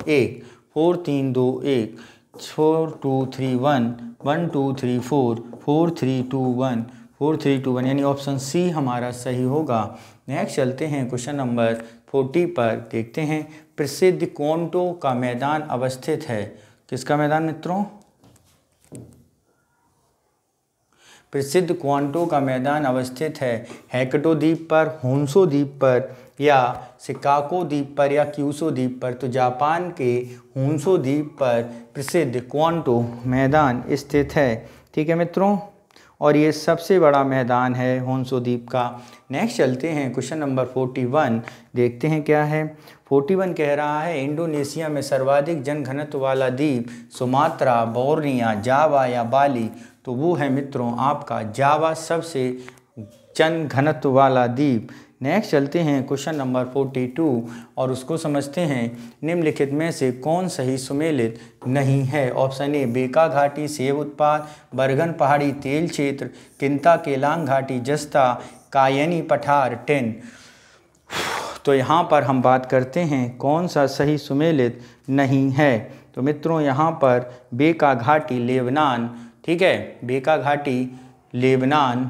1 4 3 2 1 4 2 3 1 1 2 3 4 4 3 2 1 4 3 2 1 यानी ऑप्शन सी हमारा सही होगा। नेक्स्ट चलते हैं क्वेश्चन नंबर 40 पर, देखते हैं प्रसिद्ध क्वांटो का मैदान अवस्थित है। किसका मैदान मित्रों? प्रसिद्ध क्वांटो का मैदान अवस्थित है हैक्टो द्वीप पर, होन्शो द्वीप पर, या शिकागो द्वीप पर, या क्यूशो द्वीप पर? तो जापान के होन्शो द्वीप पर प्रसिद्ध क्वांटो मैदान स्थित है। ठीक है मित्रों, और ये सबसे बड़ा मैदान है होन्शो द्वीप का। नेक्स्ट चलते हैं क्वेश्चन नंबर 41, देखते हैं क्या है। 41 कह रहा है इंडोनेशिया में सर्वाधिक जनघनत्व वाला द्वीप सुमात्रा, बोर्निया, जावा या बाली? तो वो है मित्रों आपका जावा सबसे जनघनत्व वाला द्वीप। नेक्स्ट चलते हैं क्वेश्चन नंबर 42 और उसको समझते हैं। निम्नलिखित में से कौन सही सुमेलित नहीं है? ऑप्शन ए बेका घाटी सेब उत्पाद, बरगन पहाड़ी तेल क्षेत्र, किंता केलांग घाटी जस्ता, कायनी पठार टिन। तो यहाँ पर हम बात करते हैं कौन सा सही सुमेलित नहीं है। तो मित्रों यहाँ पर बेका घाटी लेबनान, ठीक है, बेका घाटी लेबनान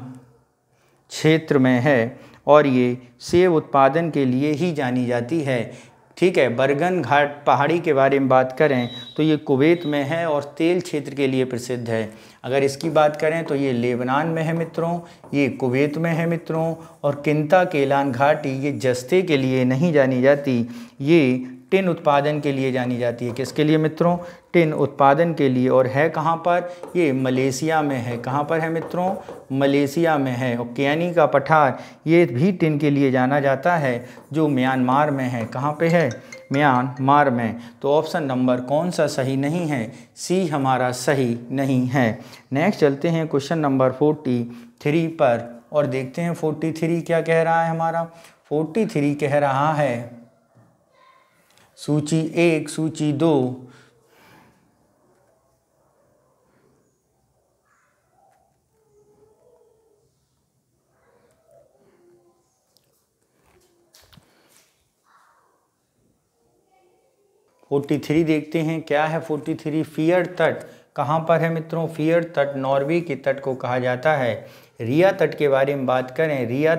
क्षेत्र में है और ये सेब उत्पादन के लिए ही जानी जाती है। ठीक है, बरगन घाट पहाड़ी के बारे में बात करें तो ये कुवैत में है और तेल क्षेत्र के लिए प्रसिद्ध है। अगर इसकी बात करें तो ये लेबनान में है मित्रों, ये कुवैत में है मित्रों, और किंता केलान घाटी ये जस्ते के लिए नहीं जानी जाती, ये टिन उत्पादन के लिए जानी जाती है। किसके लिए मित्रों? टिन उत्पादन के लिए। और है कहाँ पर? ये मलेशिया में है। कहाँ पर है मित्रों? मलेशिया में है। और कैनी का पठार ये भी टिन के लिए जाना जाता है, जो म्यांमार में है। कहाँ पे है? म्यांमार में। तो ऑप्शन नंबर कौन सा सही नहीं है? सी हमारा सही नहीं है। नेक्स्ट चलते हैं क्वेश्चन नंबर 43 पर और देखते हैं 43 क्या कह रहा है हमारा। 43 कह रहा है सूची 1, सूची 2, देखते हैं क्या है 43। फियर तट कहाँ पर है मित्रों? फियर तट नॉर्वे के तट को कहा जाता है। रिया तट के बारे में बात करें, रिया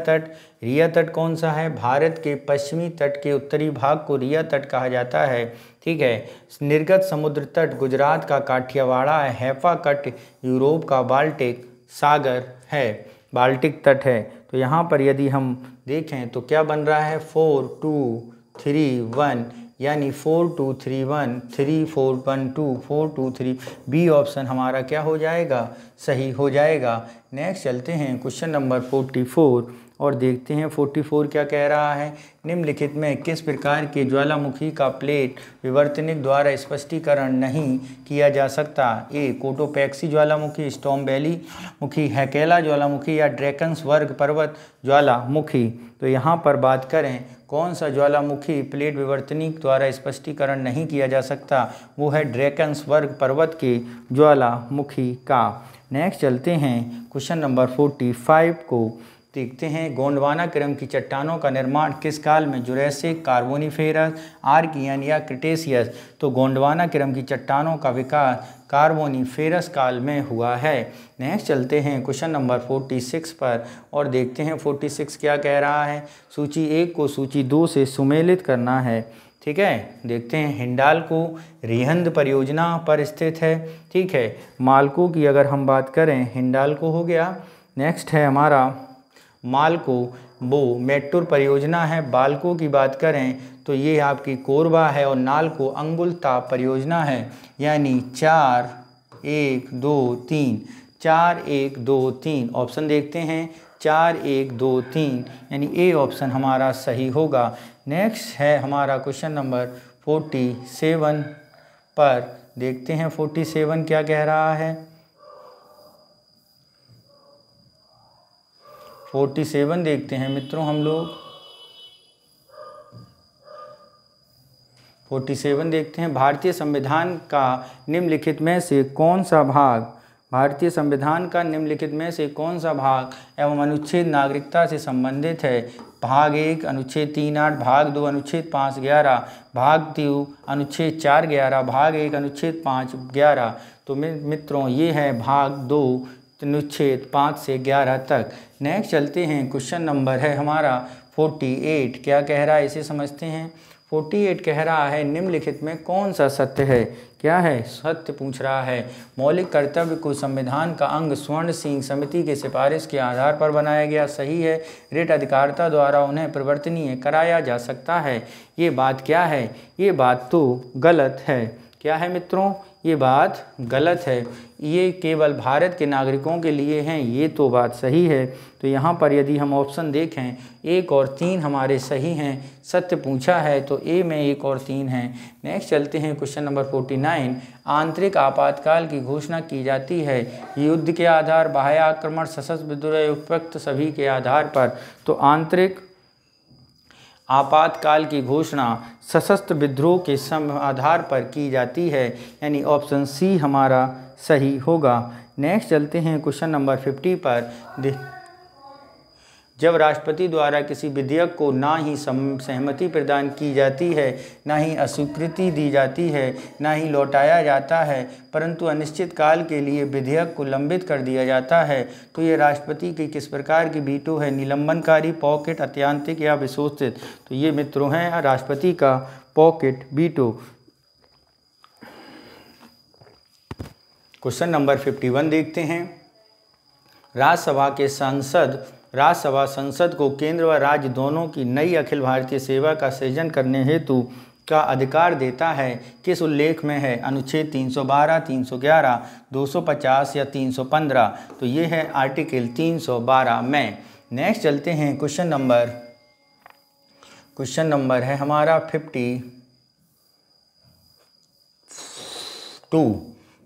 तट कौन सा है? भारत के पश्चिमी तट के उत्तरी भाग को रिया तट कहा जाता है। ठीक है, निर्गत समुद्र तट गुजरात का काठियावाड़ा है। हैफा तट यूरोप का बाल्टिक सागर है, बाल्टिक तट है। तो तो यहाँ पर यदि हम देखें तो क्या बन रहा है 4 2 3 1, यानी 4 2 3 1 3 4 1 2 4 2 3। बी ऑप्शन हमारा क्या हो जाएगा, सही हो जाएगा। नेक्स्ट चलते हैं क्वेश्चन नंबर 44 और देखते हैं 44 क्या कह रहा है। निम्नलिखित में किस प्रकार के ज्वालामुखी का प्लेट विवर्तनिक द्वारा स्पष्टीकरण नहीं किया जा सकता। ए कोटोपैक्सी ज्वालामुखी, स्टॉर्म वैली मुखी, हैकेला ज्वालामुखी या ड्रैकन्स वर्ग पर्वत ज्वालामुखी। तो यहाँ पर बात करें कौन सा ज्वालामुखी प्लेट विवर्तनिक द्वारा स्पष्टीकरण नहीं किया जा सकता, वो है ड्रैकन्स वर्ग पर्वत के ज्वालामुखी का। नेक्स्ट चलते हैं क्वेश्चन नंबर 45 को देखते हैं। गोंडवाना क्रम की चट्टानों का निर्माण किस काल में, जुरैसिक, कार्बोनिफेरस, आर्कियन या क्रिटेशियस। तो गोंडवाना क्रम की चट्टानों का विकास कार्बोनिफेरस काल में हुआ है। नेक्स्ट चलते हैं क्वेश्चन नंबर 46 पर और देखते हैं 46 क्या कह रहा है। सूची 1 को सूची 2 से सुमेलित करना है। ठीक है, देखते हैं। हिंडाल्को रिहंद परियोजना पर स्थित है। ठीक है, मालको की अगर हम बात करें, हिंडाल्को हो गया। नेक्स्ट है हमारा मालको, वो मेट्टूर परियोजना है। बाल्को की बात करें तो ये आपकी कोरबा है और नाल्को अंगुलताप परियोजना है। यानी 4 1 2 3, 4 1 2 3 ऑप्शन देखते हैं, 4 1 2 3, यानी ए ऑप्शन हमारा सही होगा। नेक्स्ट है हमारा क्वेश्चन नंबर 47 पर देखते हैं 47 क्या कह रहा है। 47 देखते हैं मित्रों हम लोग। 47 देखते हैं। भारतीय संविधान का निम्नलिखित में से कौन सा भाग, भारतीय संविधान का निम्नलिखित में से कौन सा भाग एवं अनुच्छेद नागरिकता से संबंधित है। भाग 1 अनुच्छेद 3 8, भाग 2 अनुच्छेद 5 11, भाग 2 अनुच्छेद 4 11, भाग 1 अनुच्छेद 5 11। तो मित्रों ये है भाग 2 अनुच्छेद 5 से 11 तक। नेक्स्ट चलते हैं, क्वेश्चन नंबर है हमारा 48 क्या कह रहा है, इसे समझते हैं। 48 कह रहा है निम्नलिखित में कौन सा सत्य है। क्या है, सत्य पूछ रहा है। मौलिक कर्तव्य को संविधान का अंग स्वर्ण सिंह समिति के सिफारिश के आधार पर बनाया गया, सही है। रिट अधिकारिता द्वारा उन्हें परिवर्तनीय कराया जा सकता है। ये बात क्या है, ये बात तो गलत है। क्या है मित्रों, ये बात गलत है। ये केवल भारत के नागरिकों के लिए हैं, ये तो बात सही है। तो यहाँ पर यदि हम ऑप्शन देखें 1 और 3 हमारे सही हैं। सत्य पूछा है तो ए में 1 और 3 हैं। नेक्स्ट चलते हैं क्वेश्चन नंबर 49। आंतरिक आपातकाल की घोषणा की जाती है युद्ध के आधार, बाह्य आक्रमण, सशस्त्र विद्रोह, उपयुक्त सभी के आधार पर। तो आंतरिक आपातकाल की घोषणा सशस्त्र विद्रोह के आधार पर की जाती है, यानी ऑप्शन सी हमारा सही होगा। नेक्स्ट चलते हैं क्वेश्चन नंबर 50 पर। जब राष्ट्रपति द्वारा किसी विधेयक को ना ही सहमति प्रदान की जाती है, ना ही अस्वीकृति दी जाती है, ना ही लौटाया जाता है, परंतु अनिश्चित काल के लिए विधेयक को लंबित कर दिया जाता है, तो ये राष्ट्रपति की किस प्रकार की वीटो है। निलंबनकारी, पॉकेट, अत्यांतिक या विशोषित। तो ये मित्रों हैं राष्ट्रपति का पॉकेट वीटो। क्वेश्चन नंबर 51 देखते हैं। राज्यसभा संसद को केंद्र व राज्य दोनों की नई अखिल भारतीय सेवा का सृजन करने हेतु का अधिकार देता है, किस उल्लेख में है। अनुच्छेद 312, 311, 250 या 315। तो ये है आर्टिकल 312 में। नेक्स्ट चलते हैं क्वेश्चन नंबर है हमारा 52।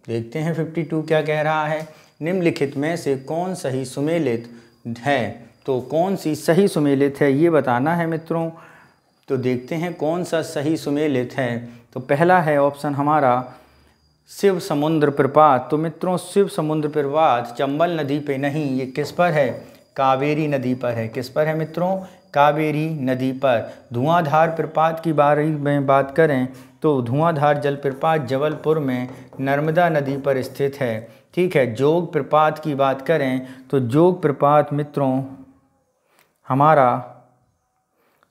देखते हैं 52 क्या कह रहा है। निम्नलिखित में से कौन सही सुमेलित है। तो कौन सी सही सुमेलित है ये बताना है मित्रों। तो देखते हैं कौन सा सही सुमेलित है। तो पहला है ऑप्शन हमारा शिव समुद्र प्रपात। तो मित्रों शिव समुद्र प्रपात चंबल नदी पे नहीं, ये किस पर है, कावेरी नदी पर है। किस पर है मित्रों, कावेरी नदी पर। धुआंधार प्रपात की बारे में बात करें तो धुआंधार जलप्रपात जबलपुर में नर्मदा नदी पर स्थित है। ठीक है। जोग प्रपात की बात करें तो जोग प्रपात मित्रों हमारा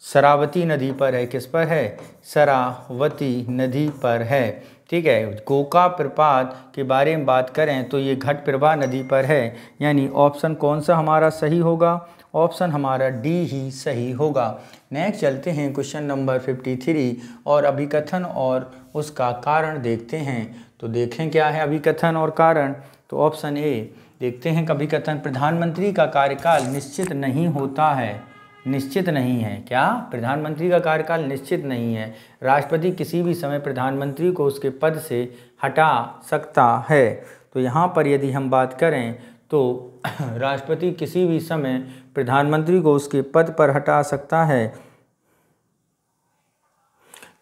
शरावती नदी पर है। किस पर है? शरावती नदी पर है। ठीक है। गोका प्रपात के बारे में बात करें तो ये घटप्रभा नदी पर है, यानी ऑप्शन कौन सा हमारा सही होगा? ऑप्शन हमारा डी ही सही होगा। नेक्स्ट चलते हैं क्वेश्चन नंबर 53 और अभिकथन और उसका कारण देखते हैं। तो देखें क्या है अभिकथन और कारण। तो ऑप्शन ए देखते हैं। अभिकथन, प्रधानमंत्री का कार्यकाल निश्चित नहीं होता है। निश्चित नहीं है। क्या? प्रधानमंत्री का कार्यकाल निश्चित नहीं है। राष्ट्रपति किसी भी समय प्रधानमंत्री को उसके पद से हटा सकता है। तो यहाँ पर यदि हम बात करें तो राष्ट्रपति किसी भी समय प्रधानमंत्री को उसके पद पर हटा सकता है।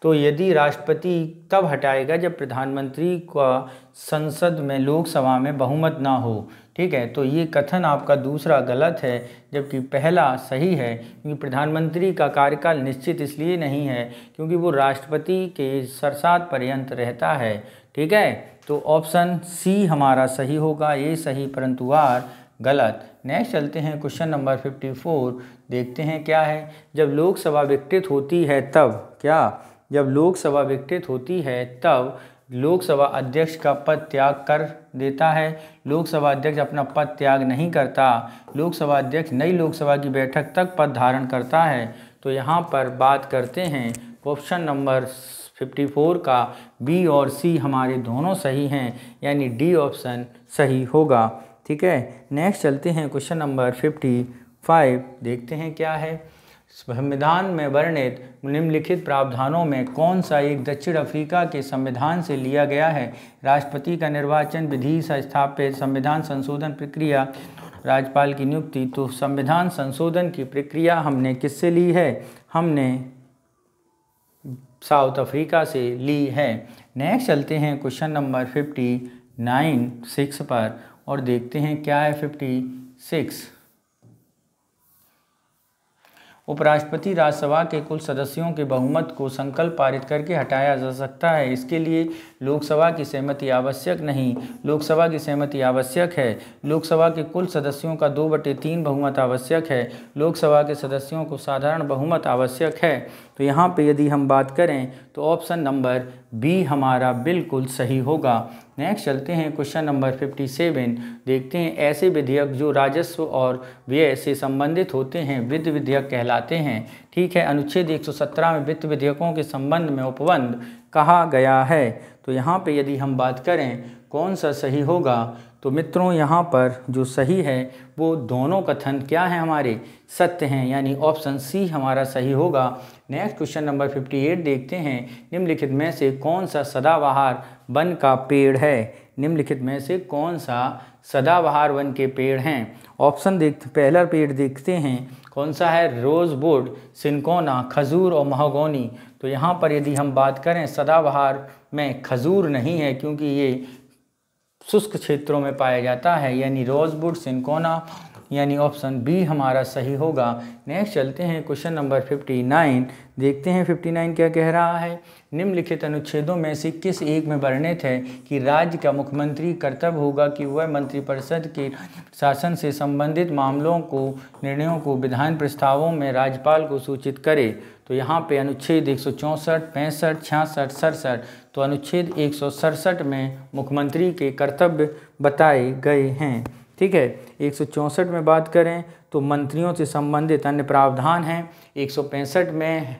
तो यदि राष्ट्रपति तब हटाएगा जब प्रधानमंत्री का संसद में, लोकसभा में बहुमत ना हो। ठीक है। तो ये कथन आपका दूसरा गलत है, जबकि पहला सही है, क्योंकि प्रधानमंत्री का कार्यकाल निश्चित इसलिए नहीं है क्योंकि वो राष्ट्रपति के सरसात पर्यंत रहता है। ठीक है। तो ऑप्शन सी हमारा सही होगा। ये सही परंतु आर गलत। नेक्स्ट चलते हैं क्वेश्चन नंबर 54, देखते हैं क्या है। जब लोकसभा विघटित होती है तब क्या? जब लोकसभा विघटित होती है तब लोकसभा अध्यक्ष का पद त्याग कर देता है। लोकसभा अध्यक्ष अपना पद त्याग नहीं करता। लोकसभा अध्यक्ष नई लोकसभा की बैठक तक पद धारण करता है। तो यहाँ पर बात करते हैं ऑप्शन नंबर 54 का बी और सी हमारे दोनों सही हैं, यानी डी ऑप्शन सही होगा। ठीक है। नेक्स्ट चलते हैं क्वेश्चन नंबर 55, देखते हैं क्या है। संविधान में वर्णित निम्नलिखित प्रावधानों में कौन सा एक दक्षिण अफ्रीका के संविधान से लिया गया है? राष्ट्रपति का निर्वाचन, विधि से स्थापित संविधान संशोधन प्रक्रिया, राज्यपाल की नियुक्ति। तो संविधान संशोधन की प्रक्रिया हमने किससे ली है? हमने साउथ अफ्रीका से ली है। नेक्स्ट चलते हैं क्वेश्चन नंबर 59 पर और देखते हैं क्या है 56। उपराष्ट्रपति राज्यसभा के कुल सदस्यों के बहुमत को संकल्प पारित करके हटाया जा सकता है। इसके लिए लोकसभा की सहमति आवश्यक नहीं। लोकसभा की सहमति आवश्यक है। लोकसभा के कुल सदस्यों का 2/3 बहुमत आवश्यक है। लोकसभा के सदस्यों को साधारण बहुमत आवश्यक है। तो यहाँ पे यदि हम बात करें तो ऑप्शन नंबर बी हमारा बिल्कुल सही होगा। नेक्स्ट चलते हैं क्वेश्चन नंबर 57, देखते हैं ऐसे विधेयक जो राजस्व और व्यय से संबंधित होते हैं वित्त विधेयक कहलाते हैं। ठीक है। अनुच्छेद 117 में वित्त विधेयकों के संबंध में उपबंध कहा गया है। तो यहाँ पे यदि हम बात करें कौन सा सही होगा, तो मित्रों यहाँ पर जो सही है वो दोनों कथन क्या हैं हमारे? सत्य हैं, यानी ऑप्शन सी हमारा सही होगा। नेक्स्ट क्वेश्चन नंबर 58 देखते हैं। निम्नलिखित में से कौन सा सदाबहार वन का पेड़ है? निम्नलिखित में से कौन सा सदाबहार वन के पेड़ हैं? ऑप्शन पहला पेड़ देखते हैं कौन सा है? रोजवुड, सिनकोना, खजूर और महोगनी। तो यहाँ पर यदि हम बात करें सदाबहार में खजूर नहीं है क्योंकि ये शुष्क क्षेत्रों में पाया जाता है, यानी रोजवुड, सिनकोना, यानी ऑप्शन बी हमारा सही होगा। नेक्स्ट चलते हैं क्वेश्चन नंबर 59, देखते हैं 59 क्या कह रहा है। निम्नलिखित अनुच्छेदों में से किस एक में वर्णित है कि राज्य का मुख्यमंत्री कर्तव्य होगा कि वह मंत्रिपरिषद के शासन से संबंधित मामलों को, निर्णयों को विधान प्रस्तावों में राज्यपाल को सूचित करे? तो यहाँ पे अनुच्छेद 164, 65, 66, 67। तो अनुच्छेद 167 में मुख्यमंत्री के कर्तव्य बताए गए हैं। ठीक है। 164 में बात करें तो मंत्रियों से संबंधित अन्य प्रावधान हैं। 165 में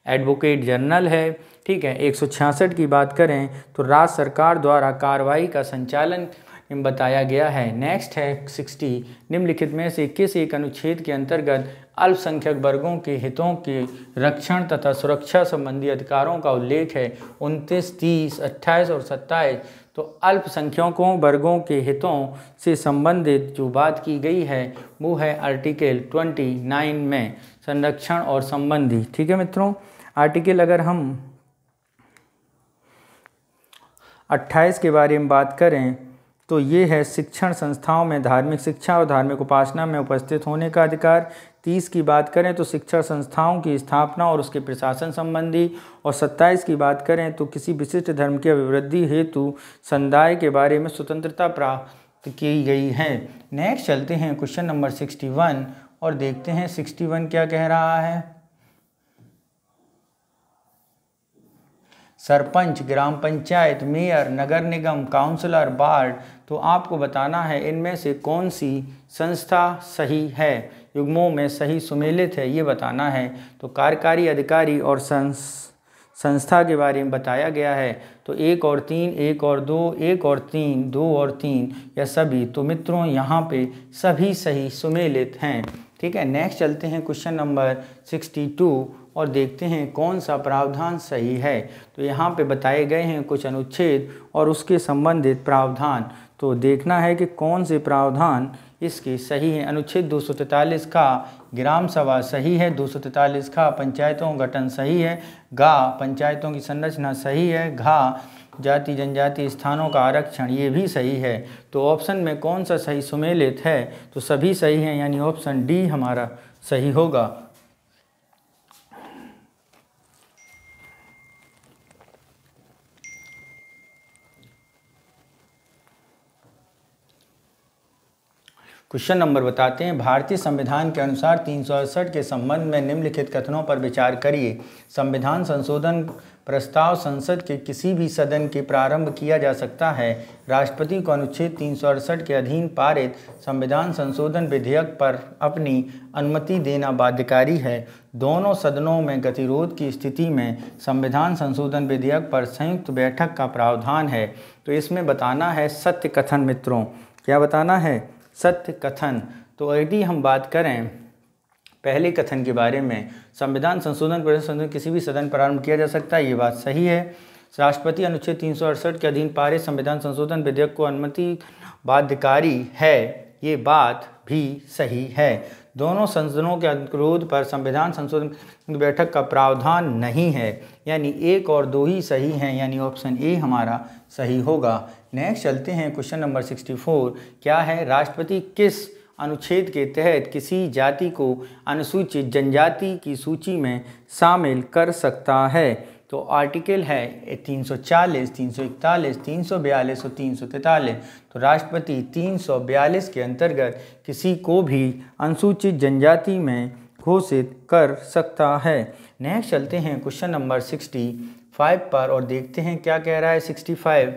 एडवोकेट जनरल है। ठीक है। 166 की बात करें तो राज्य सरकार द्वारा कार्रवाई का संचालन बताया गया है। नेक्स्ट है 60, निम्नलिखित में से किस एक अनुच्छेद के अंतर्गत अल्पसंख्यक वर्गों के हितों के रक्षण तथा सुरक्षा संबंधी अधिकारों का उल्लेख है? 29, 30, 28 और 27। तो अल्पसंख्यकों वर्गों के हितों से संबंधित जो बात की गई है वो है आर्टिकल 29 में संरक्षण और संबंधी। ठीक है मित्रों। आर्टिकल अगर हम 28 के बारे में बात करें तो ये है शिक्षण संस्थाओं में धार्मिक शिक्षा और धार्मिक उपासना में उपस्थित होने का अधिकार। 30 की बात करें तो शिक्षण संस्थाओं की स्थापना और उसके प्रशासन संबंधी। और 27 की बात करें तो किसी विशिष्ट धर्म की अभिवृद्धि हेतु समुदाय के बारे में स्वतंत्रता प्राप्त की गई है। नेक्स्ट चलते हैं क्वेश्चन नंबर 61 और देखते हैं 61 क्या कह रहा है। सरपंच, ग्राम पंचायत, मेयर, नगर निगम, काउंसलर, वार्ड। तो आपको बताना है इनमें से कौन सी संस्था सही है, युग्मों में सही सुमेलित है, ये बताना है। तो कार्यकारी अधिकारी और संस्था के बारे में बताया गया है। तो 1 और 3, 1 और 2, 1 और 3, 2 और 3 या सभी। तो मित्रों यहाँ पे सभी सही सुमेलित हैं। ठीक है, नेक्स्ट चलते हैं क्वेश्चन नंबर 62 और देखते हैं कौन सा प्रावधान सही है। तो यहाँ पे बताए गए हैं कुछ अनुच्छेद और उसके संबंधित प्रावधान। तो देखना है कि कौन से प्रावधान इसके सही हैं। अनुच्छेद 243 का ग्राम सभा सही है, 243 का पंचायतों गठन सही है, गा पंचायतों की संरचना सही है, घा जाति जनजाति स्थानों का आरक्षण ये भी सही है। तो ऑप्शन में कौन सा सही सुमेलित है, तो सभी सही हैं, यानी ऑप्शन डी हमारा सही होगा। क्वेश्चन नंबर बताते हैं, भारतीय संविधान के अनुसार 368 के संबंध में निम्नलिखित कथनों पर विचार करिए। संविधान संशोधन प्रस्ताव संसद के किसी भी सदन के प्रारंभ किया जा सकता है। राष्ट्रपति को अनुच्छेद 368 के अधीन पारित संविधान संशोधन विधेयक पर अपनी अनुमति देना बाध्यकारी है। दोनों सदनों में गतिरोध की स्थिति में संविधान संशोधन विधेयक पर संयुक्त बैठक का प्रावधान है। तो इसमें बताना है सत्य कथन। मित्रों क्या बताना है, सत्य कथन। तो यदि हम बात करें पहले कथन के बारे में, संविधान संशोधन किसी भी सदन प्रारंभ किया जा सकता है, ये बात सही है। राष्ट्रपति अनुच्छेद 368 के अधीन पारित संविधान संशोधन विधेयक को अनुमति बाध्यकारी है, ये बात भी सही है। दोनों संसदों के अनुरोध पर संविधान संशोधन बैठक का प्रावधान नहीं है, यानी 1 और 2 ही सही हैं, यानी ऑप्शन ए हमारा सही होगा। नेक्स्ट चलते हैं क्वेश्चन नंबर 64। क्या है, राष्ट्रपति किस अनुच्छेद के तहत किसी जाति को अनुसूचित जनजाति की सूची में शामिल कर सकता है? तो आर्टिकल है 340, 341, 342 और 343। तो राष्ट्रपति 342 के अंतर्गत किसी को भी अनुसूचित जनजाति में घोषित कर सकता है। नेक्स्ट चलते हैं क्वेश्चन नंबर 65 पर और देखते हैं क्या कह रहा है 65।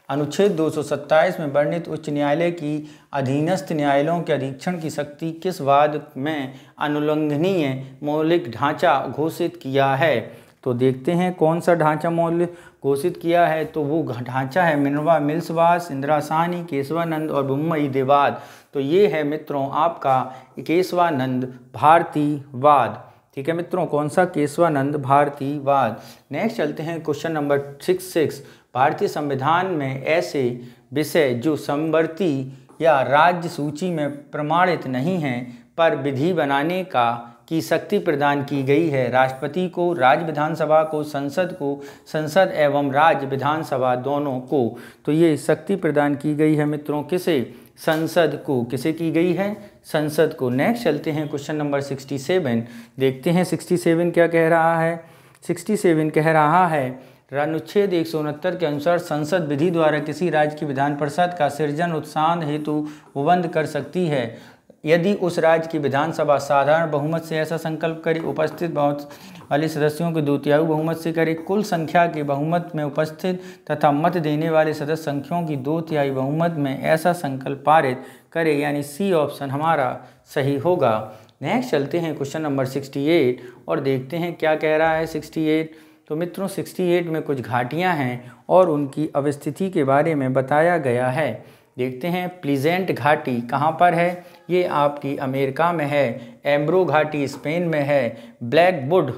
अनुच्छेद 227 में वर्णित उच्च न्यायालय की अधीनस्थ न्यायालयों के अधीक्षण की शक्ति किस वाद में अनुल्लंघनीय मौलिक ढांचा घोषित किया है? तो देखते हैं कौन सा ढांचा मौलिक घोषित किया है। तो वो ढांचा है मिनर्वा मिल्सवाद, इंदिरा साहनी, केशवानंद और बुम्बई देवाद। तो ये है मित्रों आपका केशवानंद भारतीवाद। ठीक है मित्रों, कौन सा? केशवानंद भारतीवाद। नेक्स्ट चलते हैं क्वेश्चन नंबर 66। भारतीय संविधान में ऐसे विषय जो समवर्ती या राज्य सूची में प्रमाणित नहीं हैं पर विधि बनाने की शक्ति प्रदान की गई है। राष्ट्रपति को, राज्य विधानसभा को, संसद एवं राज्य विधानसभा दोनों को। तो ये शक्ति प्रदान की गई है मित्रों किसे? संसद को। किसे की गई है? संसद को। नेक्स्ट चलते हैं क्वेश्चन नंबर 67। देखते हैं 67 क्या कह रहा है। 67 कह रहा है, अनुच्छेद 169 के अनुसार संसद विधि द्वारा किसी राज्य की विधान परिषद का सृजन उत्साह हेतु उपबंध कर सकती है यदि उस राज्य की विधानसभा साधारण बहुमत से ऐसा संकल्प करे, उपस्थित बहुत वाले सदस्यों के 2/3 बहुमत से करे, कुल संख्या के बहुमत में उपस्थित तथा मत देने वाले सदस्य संख्याओं की 2/3 बहुमत में ऐसा संकल्प पारित करे, यानी सी ऑप्शन हमारा सही होगा। नेक्स्ट चलते हैं क्वेश्चन नंबर 68 और देखते हैं क्या कह रहा है 68। तो मित्रों 68 में कुछ घाटियां हैं और उनकी अवस्थिति के बारे में बताया गया है। देखते हैं प्लीजेंट घाटी कहाँ पर है? ये आपकी अमेरिका में है। एम्ब्रो घाटी स्पेन में है। ब्लैकवुड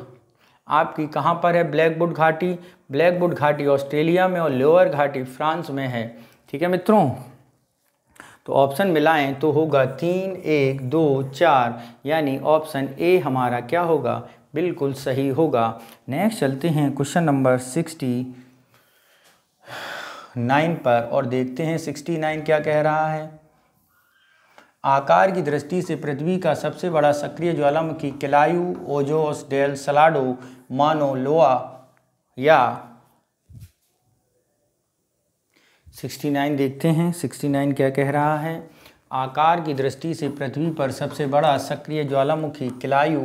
आपकी कहाँ पर है? ब्लैकवुड घाटी ऑस्ट्रेलिया में और लोअर घाटी फ्रांस में है। ठीक है मित्रों, तो ऑप्शन मिलाएं तो होगा 3, 1, 2, 4, यानी ऑप्शन ए हमारा क्या होगा? बिल्कुल सही होगा। नेक्स्ट चलते हैं क्वेश्चन नंबर 69 पर और देखते हैं 69 क्या कह रहा है। आकार की दृष्टि से पृथ्वी का सबसे बड़ा सक्रिय ज्वालामुखी केलायू, ओजोस डेल सलाडो, मानो लोआ या 69 देखते हैं 69 क्या कह रहा है। आकार की दृष्टि से पृथ्वी पर सबसे बड़ा सक्रिय ज्वालामुखी किलायू,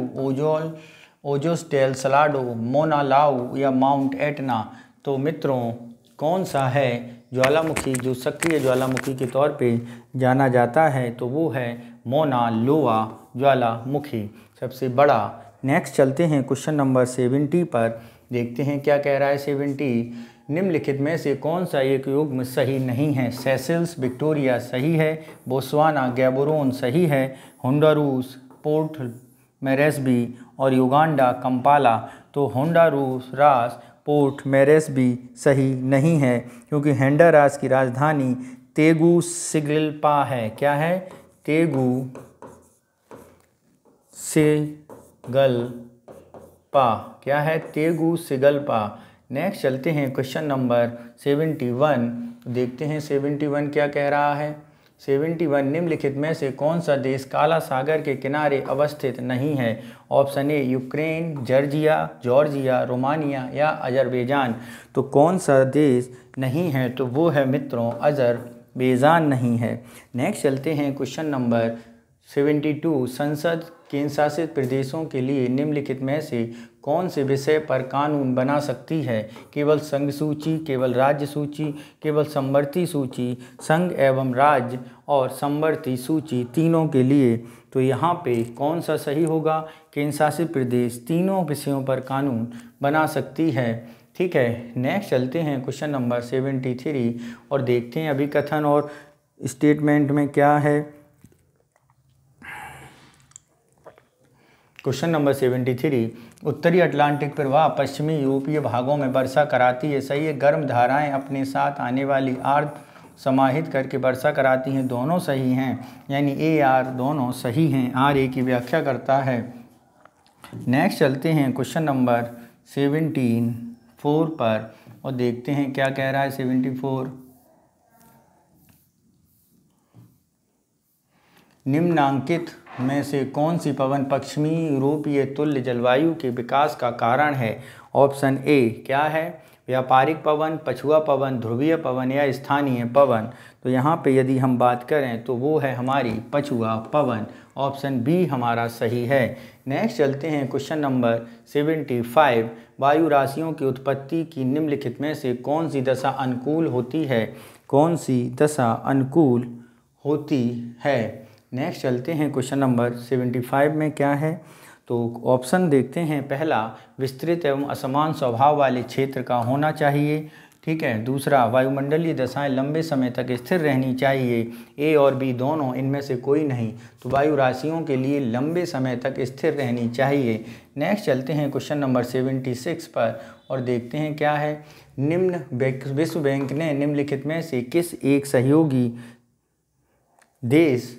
ओजोस्टेल, सलाडो, मोना लाऊ या माउंट एटना। तो मित्रों कौन सा है ज्वालामुखी जो सक्रिय ज्वालामुखी के तौर पे जाना जाता है, तो वो है मोना लोआ ज्वालामुखी, सबसे बड़ा। नेक्स्ट चलते हैं क्वेश्चन नंबर 70 पर, देखते हैं क्या कह रहा है 70। निम्नलिखित में से कौन सा एक युग्म सही नहीं है? सेशेल्स विक्टोरिया सही है, बोत्सवाना गैबोरोन सही है, होंडुरास पोर्ट मोरेस्बी और युगांडा कंपाला। तो होंडुरास पोर्ट मोरेस्बी सही नहीं है, क्योंकि होंडुरास की राजधानी तेगुसिगल्पा है। क्या है? तेगुसिगल्पा। क्या है? तेगुसिगल्पा। नेक्स्ट चलते हैं क्वेश्चन नंबर 71, देखते हैं 71 क्या कह रहा है। 71 निम्नलिखित में से कौन सा देश काला सागर के किनारे अवस्थित नहीं है? Option A Ukraine, Georgia, Romania या अजरबैजान। तो कौन सा देश नहीं है? तो वो है मित्रों अजरबैजान नहीं है। नेक्स्ट चलते हैं क्वेश्चन नंबर 72, संसद केंद्र शासित प्रदेशों के लिए निम्नलिखित में से कौन से विषय पर कानून बना सकती है? केवल संघ सूची, केवल राज्य सूची, केवल समवर्ती सूची, संघ एवं राज्य और समवर्ती सूची, तीनों के लिए। तो यहाँ पे कौन सा सही होगा? केंद्र शासित प्रदेश तीनों विषयों पर कानून बना सकती है। ठीक है, नेक्स्ट चलते हैं क्वेश्चन नंबर 73 और देखते हैं अभिकथन और स्टेटमेंट में क्या है। क्वेश्चन नंबर 73, उत्तरी अटलांटिक प्रवाह पश्चिमी यूरोपीय भागों में वर्षा कराती है। सही है। गर्म धाराएं अपने साथ आने वाली आर्द्र समाहित करके वर्षा कराती हैं। दोनों सही हैं, यानी ए आर दोनों सही हैं। आर ए की व्याख्या करता है। नेक्स्ट चलते हैं क्वेश्चन नंबर 74 पर और देखते हैं क्या कह रहा है 74। निम्नांकित में से कौन सी पवन पश्चिमी यूरोपीय तुल्य जलवायु के विकास का कारण है? ऑप्शन ए क्या है? व्यापारिक पवन, पछुआ पवन, ध्रुवीय पवन या स्थानीय पवन। तो यहाँ पे यदि हम बात करें तो वो है हमारी पछुआ पवन। ऑप्शन बी हमारा सही है। नेक्स्ट चलते हैं क्वेश्चन नंबर 75, वायु राशियों की उत्पत्ति की निम्नलिखित में से कौन सी दशा अनुकूल होती है? कौन सी दशा अनुकूल होती है? नेक्स्ट चलते हैं क्वेश्चन नंबर 75 में क्या है। तो ऑप्शन देखते हैं। पहला, विस्तृत एवं असमान स्वभाव वाले क्षेत्र का होना चाहिए। ठीक है। दूसरा, वायुमंडलीय दशाएं लंबे समय तक स्थिर रहनी चाहिए। ए और बी दोनों, इनमें से कोई नहीं। तो वायु राशियों के लिए लंबे समय तक स्थिर रहनी चाहिए। नेक्स्ट चलते हैं क्वेश्चन नंबर 76 पर और देखते हैं क्या है। विश्व बैंक ने निम्नलिखित में से किस एक सहयोगी देश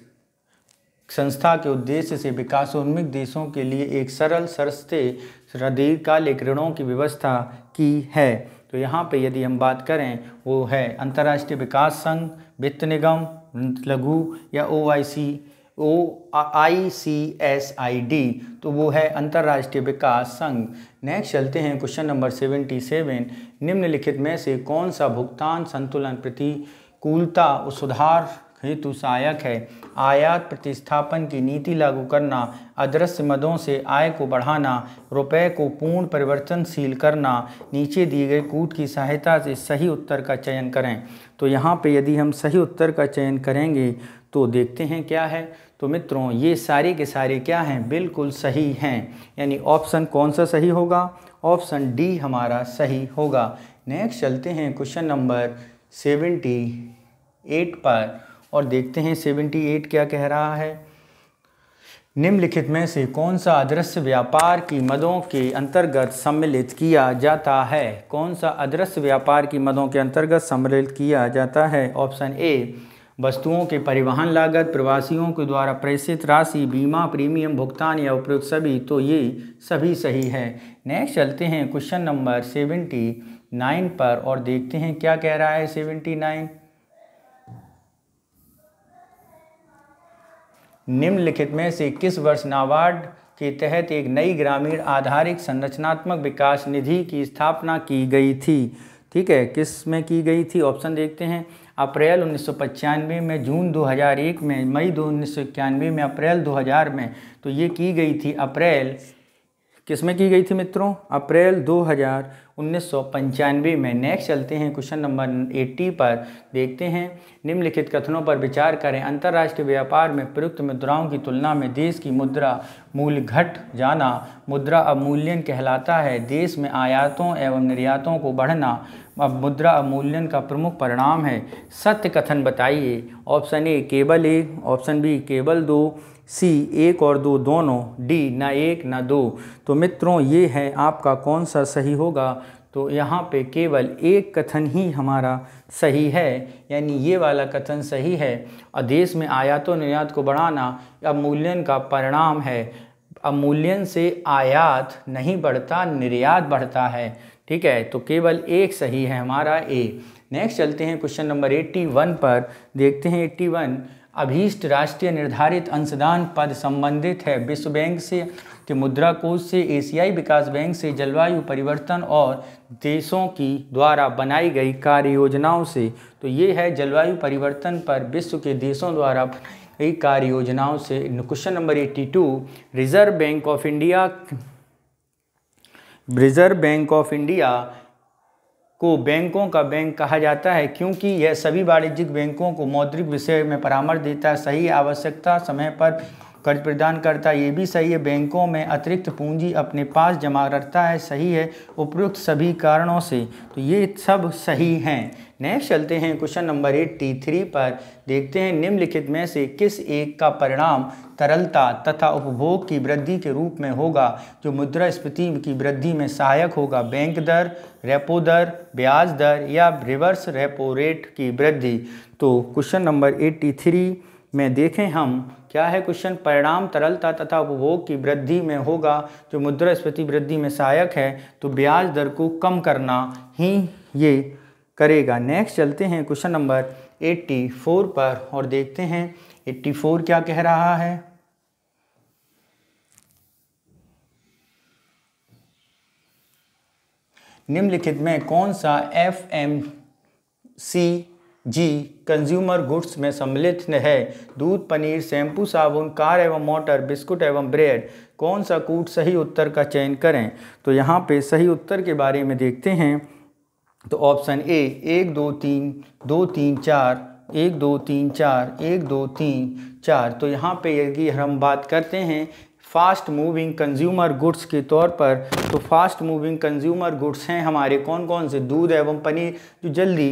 संस्था के उद्देश्य से विकासोन्मुख देशों के लिए एक सरल सस्ते दीर्घकालिक ऋणों की व्यवस्था की है? तो यहाँ पे यदि हम बात करें वो है अंतर्राष्ट्रीय विकास संघ, वित्त निगम, लघु या ICSID। तो वो है अंतर्राष्ट्रीय विकास संघ। नेक्स्ट चलते हैं क्वेश्चन नंबर 77, निम्नलिखित में से कौन सा भुगतान संतुलन प्रतिकूलता सुधार हेतु सहायक है? आयात प्रतिस्थापन की नीति लागू करना, अदृश्य मदों से आय को बढ़ाना, रुपए को पूर्ण परिवर्तनशील करना, नीचे दिए गए कूट की सहायता से सही उत्तर का चयन करें। तो यहाँ पे यदि हम सही उत्तर का चयन करेंगे तो देखते हैं क्या है। तो मित्रों ये सारे के सारे क्या हैं? बिल्कुल सही हैं, यानी ऑप्शन कौन सा सही होगा? ऑप्शन डी हमारा सही होगा। नेक्स्ट चलते हैं क्वेश्चन नंबर 78 पर और देखते हैं 78 क्या कह रहा है। निम्नलिखित में से कौन सा अदृश्य व्यापार की मदों के अंतर्गत सम्मिलित किया जाता है? कौन सा अदृश्य व्यापार की मदों के अंतर्गत सम्मिलित किया जाता है? ऑप्शन ए वस्तुओं के परिवहन लागत, प्रवासियों के द्वारा प्रेषित राशि, बीमा प्रीमियम भुगतान या उपयुक्त सभी। तो ये सभी सही है। नेक्स्ट चलते हैं क्वेश्चन नंबर 79 पर और देखते हैं क्या कह रहा है 79। निम्नलिखित में से किस वर्ष नाबार्ड के तहत एक नई ग्रामीण आधारित संरचनात्मक विकास निधि की स्थापना की गई थी? ठीक है, किस में की गई थी? ऑप्शन देखते हैं। अप्रैल 1995 में, जून 2001 में, मई 1991 में, अप्रैल 2000 में। तो ये की गई थी अप्रैल, किस में की गई थी मित्रों? अप्रैल 1995 में। नेक्स्ट चलते हैं क्वेश्चन नंबर 80 पर, देखते हैं निम्नलिखित कथनों पर विचार करें। अंतर्राष्ट्रीय व्यापार में प्रयुक्त मुद्राओं की तुलना में देश की मुद्रा मूल्य घट जाना मुद्रा अवमूल्यन कहलाता है। देश में आयातों एवं निर्यातों को बढ़ना अब मुद्रा अवमूल्यन का प्रमुख परिणाम है। सत्य कथन बताइए। ऑप्शन ए केवल 1, ऑप्शन बी केवल 2, सी 1 और 2 दोनों, डी न 1 न 2। तो मित्रों ये है आपका कौन सा सही होगा? तो यहाँ पे केवल एक कथन ही हमारा सही है, यानी ये वाला कथन सही है। और देश में आयातों निर्यात को बढ़ाना अवमूल्यन का परिणाम है। अवमूल्यन से आयात नहीं बढ़ता, निर्यात बढ़ता है। ठीक है, तो केवल एक सही है हमारा ए। नेक्स्ट चलते हैं क्वेश्चन नंबर 81 पर, देखते हैं 81। अभीष्ट राष्ट्रीय निर्धारित अंशदान पद संबंधित है विश्व बैंक से, के मुद्रा कोष से, एशियाई विकास बैंक से, जलवायु परिवर्तन और देशों की द्वारा बनाई गई कार्य योजनाओं से। तो ये है जलवायु परिवर्तन पर विश्व के देशों द्वारा बनाई गई कार्य योजनाओं से। Question number 82। Reserve bank of India को बैंकों का बैंक कहा जाता है क्योंकि यह सभी वाणिज्यिक बैंकों को मौद्रिक विषय में परामर्श देता है। सही, आवश्यकता समय पर कर्ज प्रदान करता है, ये भी सही है। बैंकों में अतिरिक्त पूंजी अपने पास जमा रखता है, सही है। उपयुक्त सभी कारणों से, तो ये सब सही हैं। नेक्स्ट चलते हैं क्वेश्चन नंबर 83 पर, देखते हैं निम्नलिखित में से किस एक का परिणाम तरलता तथा उपभोग की वृद्धि के रूप में होगा जो मुद्रास्फीति की वृद्धि में सहायक होगा? बैंक दर, रेपो दर, ब्याज दर या रिवर्स रेपो रेट की वृद्धि। तो क्वेश्चन नंबर 83 में देखें हम क्या है क्वेश्चन? परिणाम तरलता तथा उपभोग की वृद्धि में होगा जो मुद्रास्फीति वृद्धि में सहायक है, तो ब्याज दर को कम करना ही ये करेगा। नेक्स्ट चलते हैं क्वेश्चन नंबर 84 पर और देखते हैं 84 क्या कह रहा है। निम्नलिखित में कौन सा FMCG कंज्यूमर गुड्स में सम्मिलित है? दूध, पनीर, शैम्पू, साबुन, कार एवं मोटर, बिस्कुट एवं ब्रेड। कौन सा कूट? सही उत्तर का चयन करें। तो यहाँ पे सही उत्तर के बारे में देखते हैं। तो ऑप्शन ए 1 2 3 2 3 4 1 2 3 4 1 2 3 4। तो यहाँ पे यदि हम बात करते हैं फास्ट मूविंग कंज्यूमर गुड्स के तौर पर, तो फास्ट मूविंग कंज्यूमर गुड्स हैं हमारे कौन कौन से? दूध एवं पनीर जो जल्दी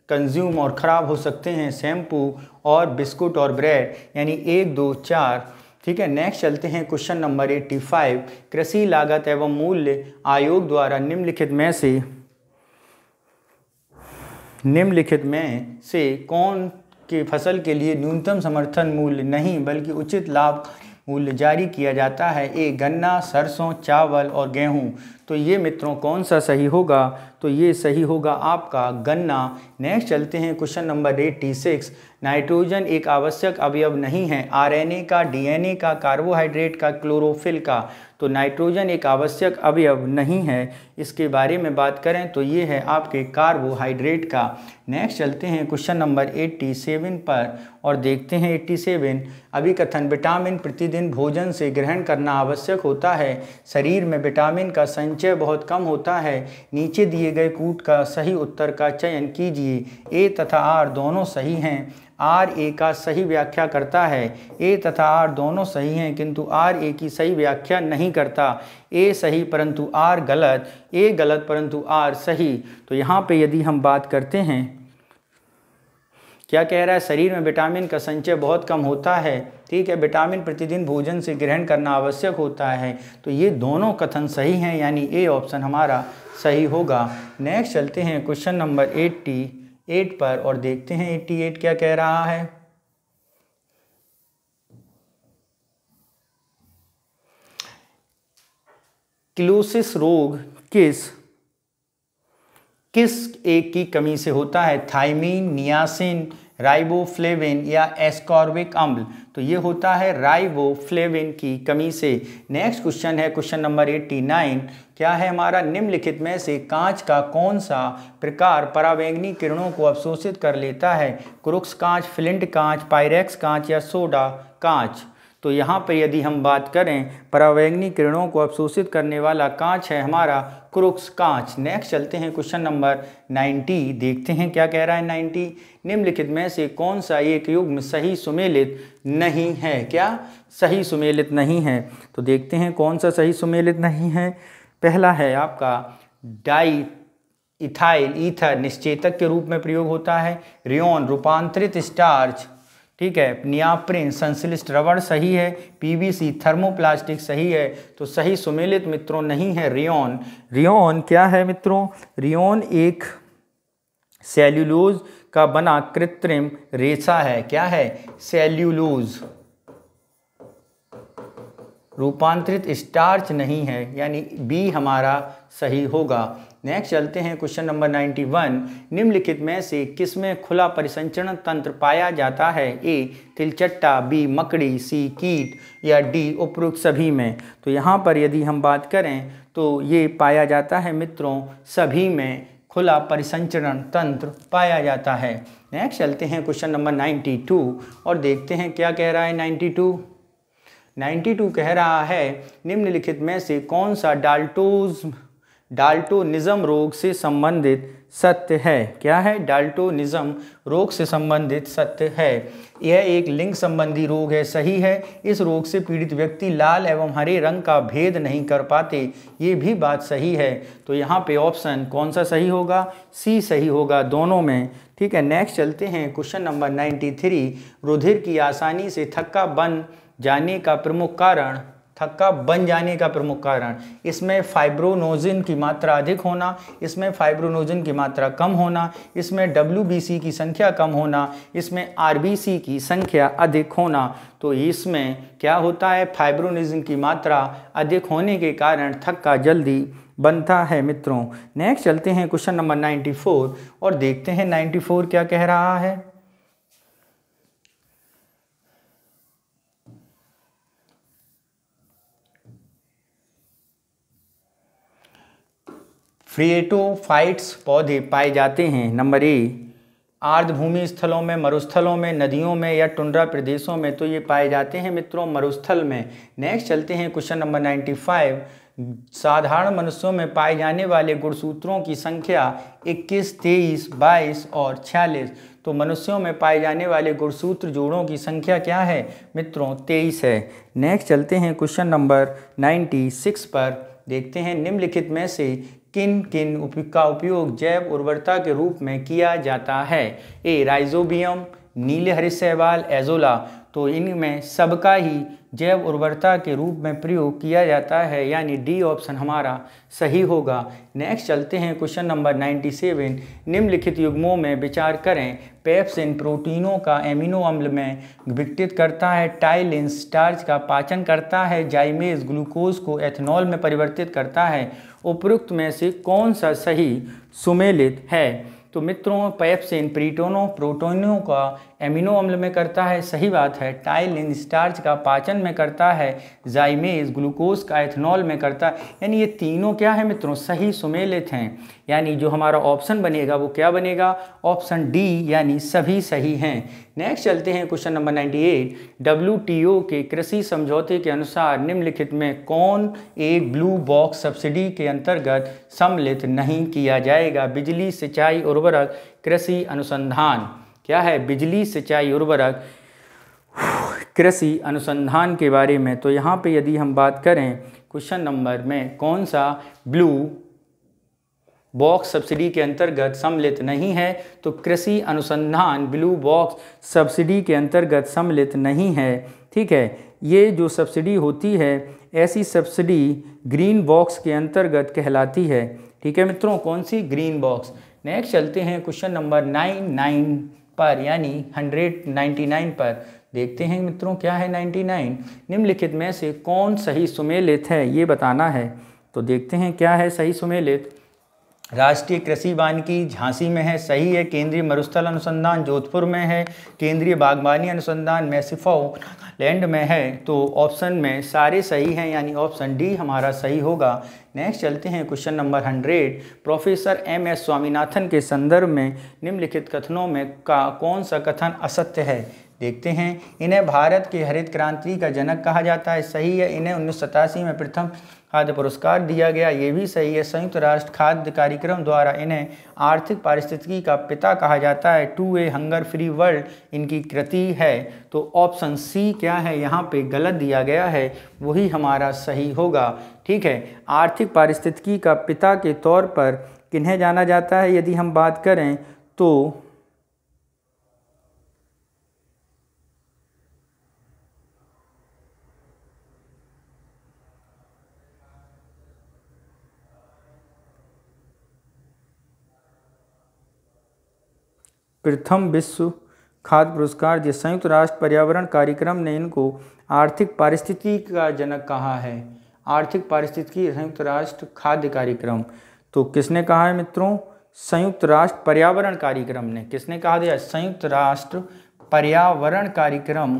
कंज्यूम और ख़राब हो सकते हैं, शैम्पू और बिस्कुट और ब्रेड, यानी 1 2 4। ठीक है, नेक्स्ट चलते हैं क्वेश्चन नंबर 85। कृषि लागत एवं मूल्य आयोग द्वारा निम्नलिखित में से कौन की फसल के लिए न्यूनतम समर्थन मूल्य नहीं बल्कि उचित लाभ मूल्य जारी किया जाता है? ए गन्ना, सरसों, चावल और गेहूं। तो ये मित्रों कौन सा सही होगा? तो ये सही होगा आपका गन्ना। नेक्स्ट चलते हैं क्वेश्चन नंबर 86। नाइट्रोजन एक आवश्यक अवयव नहीं है? आरएनए का, डीएनए का, कार्बोहाइड्रेट का, क्लोरोफिल का। तो नाइट्रोजन एक आवश्यक अवयव नहीं है, इसके बारे में बात करें तो ये है आपके कार्बोहाइड्रेट का। नेक्स्ट चलते हैं क्वेश्चन नंबर 87 पर और देखते हैं 87। अभिकथन विटामिन प्रतिदिन भोजन से ग्रहण करना आवश्यक होता है, शरीर में विटामिन का संचय बहुत कम होता है। नीचे दिए गए कूट का सही उत्तर का चयन कीजिए। ए तथा आर दोनों सही हैं। आर ए का सही व्याख्या करता है। ए तथा आर दोनों सही हैं किंतु आर ए की सही व्याख्या नहीं करता। ए सही परंतु आर गलत, ए गलत परंतु आर सही। तो यहाँ पे यदि हम बात करते हैं, क्या कह रहा है? शरीर में विटामिन का संचय बहुत कम होता है। ठीक है, विटामिन प्रतिदिन भोजन से ग्रहण करना आवश्यक होता है। तो ये दोनों कथन सही हैं, यानी ए ऑप्शन हमारा सही होगा। नेक्स्ट चलते हैं क्वेश्चन नंबर 88 पर और देखते हैं 88 क्या कह रहा है। किलोसिस रोग किस एक की कमी से होता है? थायमीन, नियासिन, राइबोफ्लेविन या एस्कॉर्बिक अम्ल, तो ये होता है राइबोफ्लेविन की कमी से। नेक्स्ट क्वेश्चन है क्वेश्चन नंबर 89, क्या है हमारा, निम्नलिखित में से कांच का कौन सा प्रकार परावैंगनी किरणों को अवशोषित कर लेता है? क्रुक्स कांच, फ्लिंट कांच, पायरेक्स कांच या सोडा कांच? तो यहाँ पर यदि हम बात करें परावैंगनी किरणों को अवशोषित करने वाला कांच है हमारा क्रुक्स कांच। नेक्स्ट चलते हैं क्वेश्चन नंबर 90, देखते हैं क्या कह रहा है 90, निम्नलिखित में से कौन सा एक युग्म सही सुमेलित नहीं है? क्या सही सुमेलित नहीं है? तो देखते हैं कौन सा सही सुमेलित नहीं है। पहला है आपका डाई इथाइल ईथर निश्चेतक के रूप में प्रयोग होता है। रेयॉन रूपांतरित स्टार्च, ठीक है। नियाप्रिन संश्लिष्ट रबड़ सही है। पीवीसी थर्मोप्लास्टिक सही है। तो सही सुमेलित मित्रों नहीं है रेयॉन। रेयॉन क्या है मित्रों? रेयॉन एक सेल्यूलोज का बना कृत्रिम रेशा है। क्या है? सेल्यूलोज। रूपांतरित स्टार्च नहीं है, यानी बी हमारा सही होगा। नेक्स्ट चलते हैं क्वेश्चन नंबर 91, निम्नलिखित में से किसमें खुला परिसंचरण तंत्र पाया जाता है? ए तिलचट्टा, बी मकड़ी, सी कीट या डी उपरोक्त सभी में? तो यहाँ पर यदि हम बात करें तो ये पाया जाता है मित्रों सभी में खुला परिसंचरण तंत्र पाया जाता है। नेक्स्ट चलते हैं क्वेश्चन नंबर 92 और देखते हैं क्या कह रहा है 92 कह रहा है निम्नलिखित में से कौन सा डाल्टोनिज्म रोग से संबंधित सत्य है? क्या है? डाल्टोनिज्म रोग से संबंधित सत्य है। यह एक लिंग संबंधी रोग है। सही है। इस रोग से पीड़ित व्यक्ति लाल एवं हरे रंग का भेद नहीं कर पाते। ये भी बात सही है। तो यहाँ पे ऑप्शन कौन सा सही होगा? सी सही होगा दोनों में। ठीक है। नेक्स्ट चलते हैं क्वेश्चन नंबर 93, रुधिर की आसानी से थक्का बन जाने का प्रमुख कारण, इसमें फाइब्रोनोजिन की मात्रा अधिक होना, इसमें फाइब्रोनोजिन की मात्रा कम होना, इसमें WBC की संख्या कम होना, इसमें RBC की संख्या अधिक होना। तो इसमें क्या होता है? फाइब्रोनोजिन की मात्रा अधिक होने के कारण थक्का जल्दी बनता है मित्रों। नेक्स्ट चलते हैं क्वेश्चन नंबर 94 और देखते हैं 94 क्या कह रहा है। फ्रिएटोफाइट्स पौधे पाए जाते हैं नंबर ए आर्द्रभूमि स्थलों में, मरुस्थलों में, नदियों में या टुंड्रा प्रदेशों में? तो ये पाए जाते हैं मित्रों मरुस्थल में। नेक्स्ट चलते हैं क्वेश्चन नंबर 95, साधारण मनुष्यों में पाए जाने वाले गुणसूत्रों की संख्या 21, 23, 22 और 46। तो मनुष्यों में पाए जाने वाले गुणसूत्र जोड़ों की संख्या क्या है मित्रों? 23 है। नेक्स्ट चलते हैं क्वेश्चन नंबर 96 पर, देखते हैं निम्नलिखित में से किन किन का उपयोग जैव उर्वरता के रूप में किया जाता है? ए राइजोबियम, नीले हरित शैवाल, एजोला। तो इनमें सबका ही जैव उर्वरता के रूप में प्रयोग किया जाता है, यानी डी ऑप्शन हमारा सही होगा। नेक्स्ट चलते हैं क्वेश्चन नंबर 97, निम्नलिखित युग्मों में विचार करें। पेप्सिन प्रोटीनों का एमिनो अम्ल में विघटित करता है। टाइलिन स्टार्च का पाचन करता है। जाइमेज ग्लूकोज को एथेनॉल में परिवर्तित करता है। उपरोक्त में से कौन सा सही सुमेलित है? तो मित्रों पेप्सिन प्रोटीनों का एमिनो अम्ल में करता है, सही बात है। टाइलिन स्टार्च का पाचन में करता है। जाइमेज ग्लूकोज का एथेनॉल में करता है। यानी ये तीनों क्या है मित्रों? सही सुमेलित हैं। यानी जो हमारा ऑप्शन बनेगा वो क्या बनेगा? ऑप्शन डी, यानी सभी सही हैं। नेक्स्ट चलते हैं क्वेश्चन नंबर 98, WTO के कृषि समझौते के अनुसार निम्नलिखित में कौन एक ब्लू बॉक्स सब्सिडी के अंतर्गत सम्मिलित नहीं किया जाएगा? बिजली, सिंचाई, उर्वरक, कृषि अनुसंधान। क्या है? बिजली, सिंचाई, उर्वरक, कृषि अनुसंधान के बारे में। तो यहाँ पे यदि हम बात करें क्वेश्चन नंबर में कौन सा ब्लू बॉक्स सब्सिडी के अंतर्गत सम्मिलित नहीं है, तो कृषि अनुसंधान ब्लू बॉक्स सब्सिडी के अंतर्गत सम्मिलित नहीं है। ठीक है। ये जो सब्सिडी होती है, ऐसी सब्सिडी ग्रीन बॉक्स के अंतर्गत कहलाती है। ठीक है मित्रों, कौन सी? Green box. नेक्स्ट चलते हैं क्वेश्चन नंबर 99 पर, यानी 199 पर। देखते हैं मित्रों क्या है 99, निम्नलिखित में से कौन सही सुमेलित है ये बताना है। तो देखते हैं क्या है सही सुमेलित। राष्ट्रीय कृषि वानिकी झांसी में है, सही है। केंद्रीय मरुस्थल अनुसंधान जोधपुर में है। केंद्रीय बागवानी अनुसंधान मैसिफाउ लैंड में है। तो ऑप्शन में सारे सही हैं, यानी ऑप्शन डी हमारा सही होगा। नेक्स्ट चलते हैं question number 100। Professor M S. Swaminathan के संदर्भ में निम्नलिखित कथनों में का कौन सा कथन असत्य है? देखते हैं। इन्हें भारत के हरित क्रांति का जनक कहा जाता है, सही है। इन्हें 1987 में प्रथम खाद्य पुरस्कार दिया गया, ये भी सही है। संयुक्त राष्ट्र खाद्य कार्यक्रम द्वारा इन्हें आर्थिक पारिस्थितिकी का पिता कहा जाता है। 2A हंगर फ्री वर्ल्ड इनकी कृति है। तो ऑप्शन सी क्या है, यहाँ पे गलत दिया गया है, वही हमारा सही होगा। ठीक है, आर्थिक पारिस्थितिकी का पिता के तौर पर किन्हें जाना जाता है यदि हम बात करें तो प्रथम विश्व खाद्य पुरस्कार जो संयुक्त राष्ट्र पर्यावरण कार्यक्रम ने इनको आर्थिक पारिस्थितिकी का जनक कहा है। आर्थिक पारिस्थितिकी संयुक्त राष्ट्र खाद्य कार्यक्रम, तो किसने कहा है मित्रों? संयुक्त राष्ट्र पर्यावरण कार्यक्रम ने। किसने कहा दिया? संयुक्त राष्ट्र पर्यावरण कार्यक्रम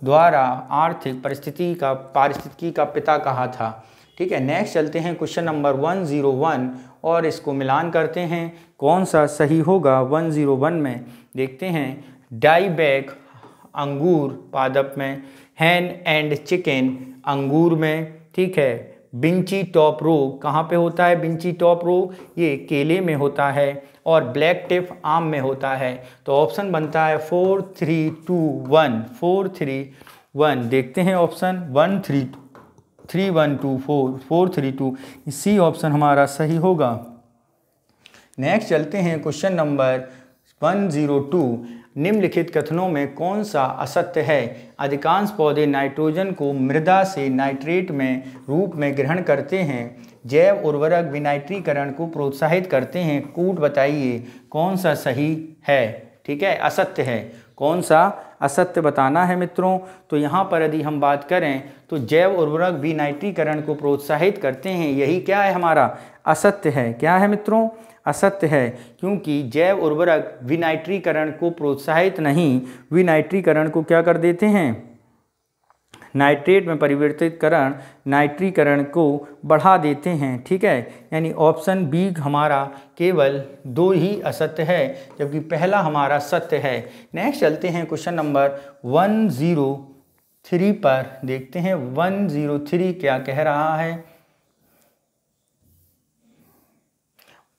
द्वारा आर्थिक पारिस्थितिकी का पिता कहा था। ठीक है, नेक्स्ट चलते हैं क्वेश्चन नंबर 101 और इसको मिलान करते हैं कौन सा सही होगा। 101 में देखते हैं, डाईबैक अंगूर पादप में, हैन एंड चिकन अंगूर में। ठीक है, बिंची टॉप रोग कहाँ पे होता है? बिंची टॉप रोग ये केले में होता है और ब्लैक टिप आम में होता है। तो ऑप्शन बनता है 4 3 2 1 4 3 1। देखते हैं ऑप्शन 1 3 3 1 2 4 4 3 2, सी ऑप्शन हमारा सही होगा। नेक्स्ट चलते हैं क्वेश्चन नंबर 102। निम्नलिखित कथनों में कौन सा असत्य है? अधिकांश पौधे नाइट्रोजन को मृदा से नाइट्रेट में रूप में ग्रहण करते हैं। जैव उर्वरक विनाइट्रीकरण को प्रोत्साहित करते हैं। कूट बताइए कौन सा सही है? ठीक है, असत्य है। कौन सा असत्य बताना है मित्रों? तो यहाँ पर यदि हम बात करें तो जैव उर्वरक विनाइट्रीकरण को प्रोत्साहित करते हैं, यही क्या है हमारा? असत्य है। क्या है मित्रों? असत्य है, क्योंकि जैव उर्वरक विनाइट्रीकरण को प्रोत्साहित नहीं, विनाइट्रीकरण को क्या कर देते हैं? नाइट्रेट में परिवर्तित करण नाइट्रीकरण को बढ़ा देते हैं। ठीक है, यानी ऑप्शन बी हमारा केवल 2 ही असत्य है, जबकि पहला हमारा सत्य है। नेक्स्ट चलते हैं क्वेश्चन नंबर 103 पर। देखते हैं 103 क्या कह रहा है।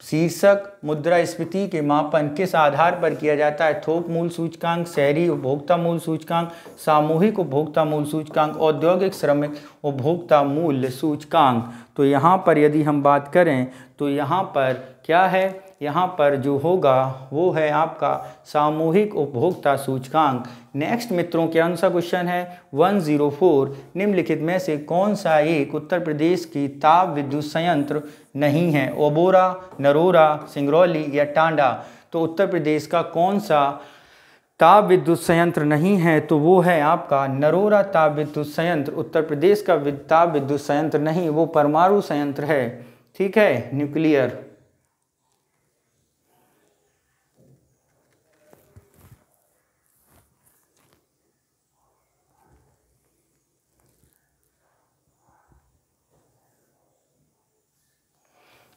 शीर्षक, मुद्रास्फीति के मापन किस आधार पर किया जाता है? थोक मूल्य सूचकांक, शहरी उपभोक्ता मूल्य सूचकांक, सामूहिक उपभोक्ता मूल्य सूचकांक, औद्योगिक श्रमिक उपभोक्ता मूल्य सूचकांक। तो यहाँ पर यदि हम बात करें तो यहाँ पर क्या है? यहाँ पर जो होगा वो है आपका सामूहिक उपभोक्ता सूचकांक। नेक्स्ट मित्रों कौन सा क्वेश्चन है? 104। निम्नलिखित में से कौन सा एक उत्तर प्रदेश की ताप विद्युत संयंत्र नहीं है? ओबोरा, नरोरा, सिंगरौली या टांडा। तो उत्तर प्रदेश का कौन सा ताप विद्युत संयंत्र नहीं है? तो वो है आपका नरोरा ताप विद्युत संयंत्र। उत्तर प्रदेश का ताप विद्युत संयंत्र नहीं, वो परमाणु संयंत्र है। ठीक है, न्यूक्लियर।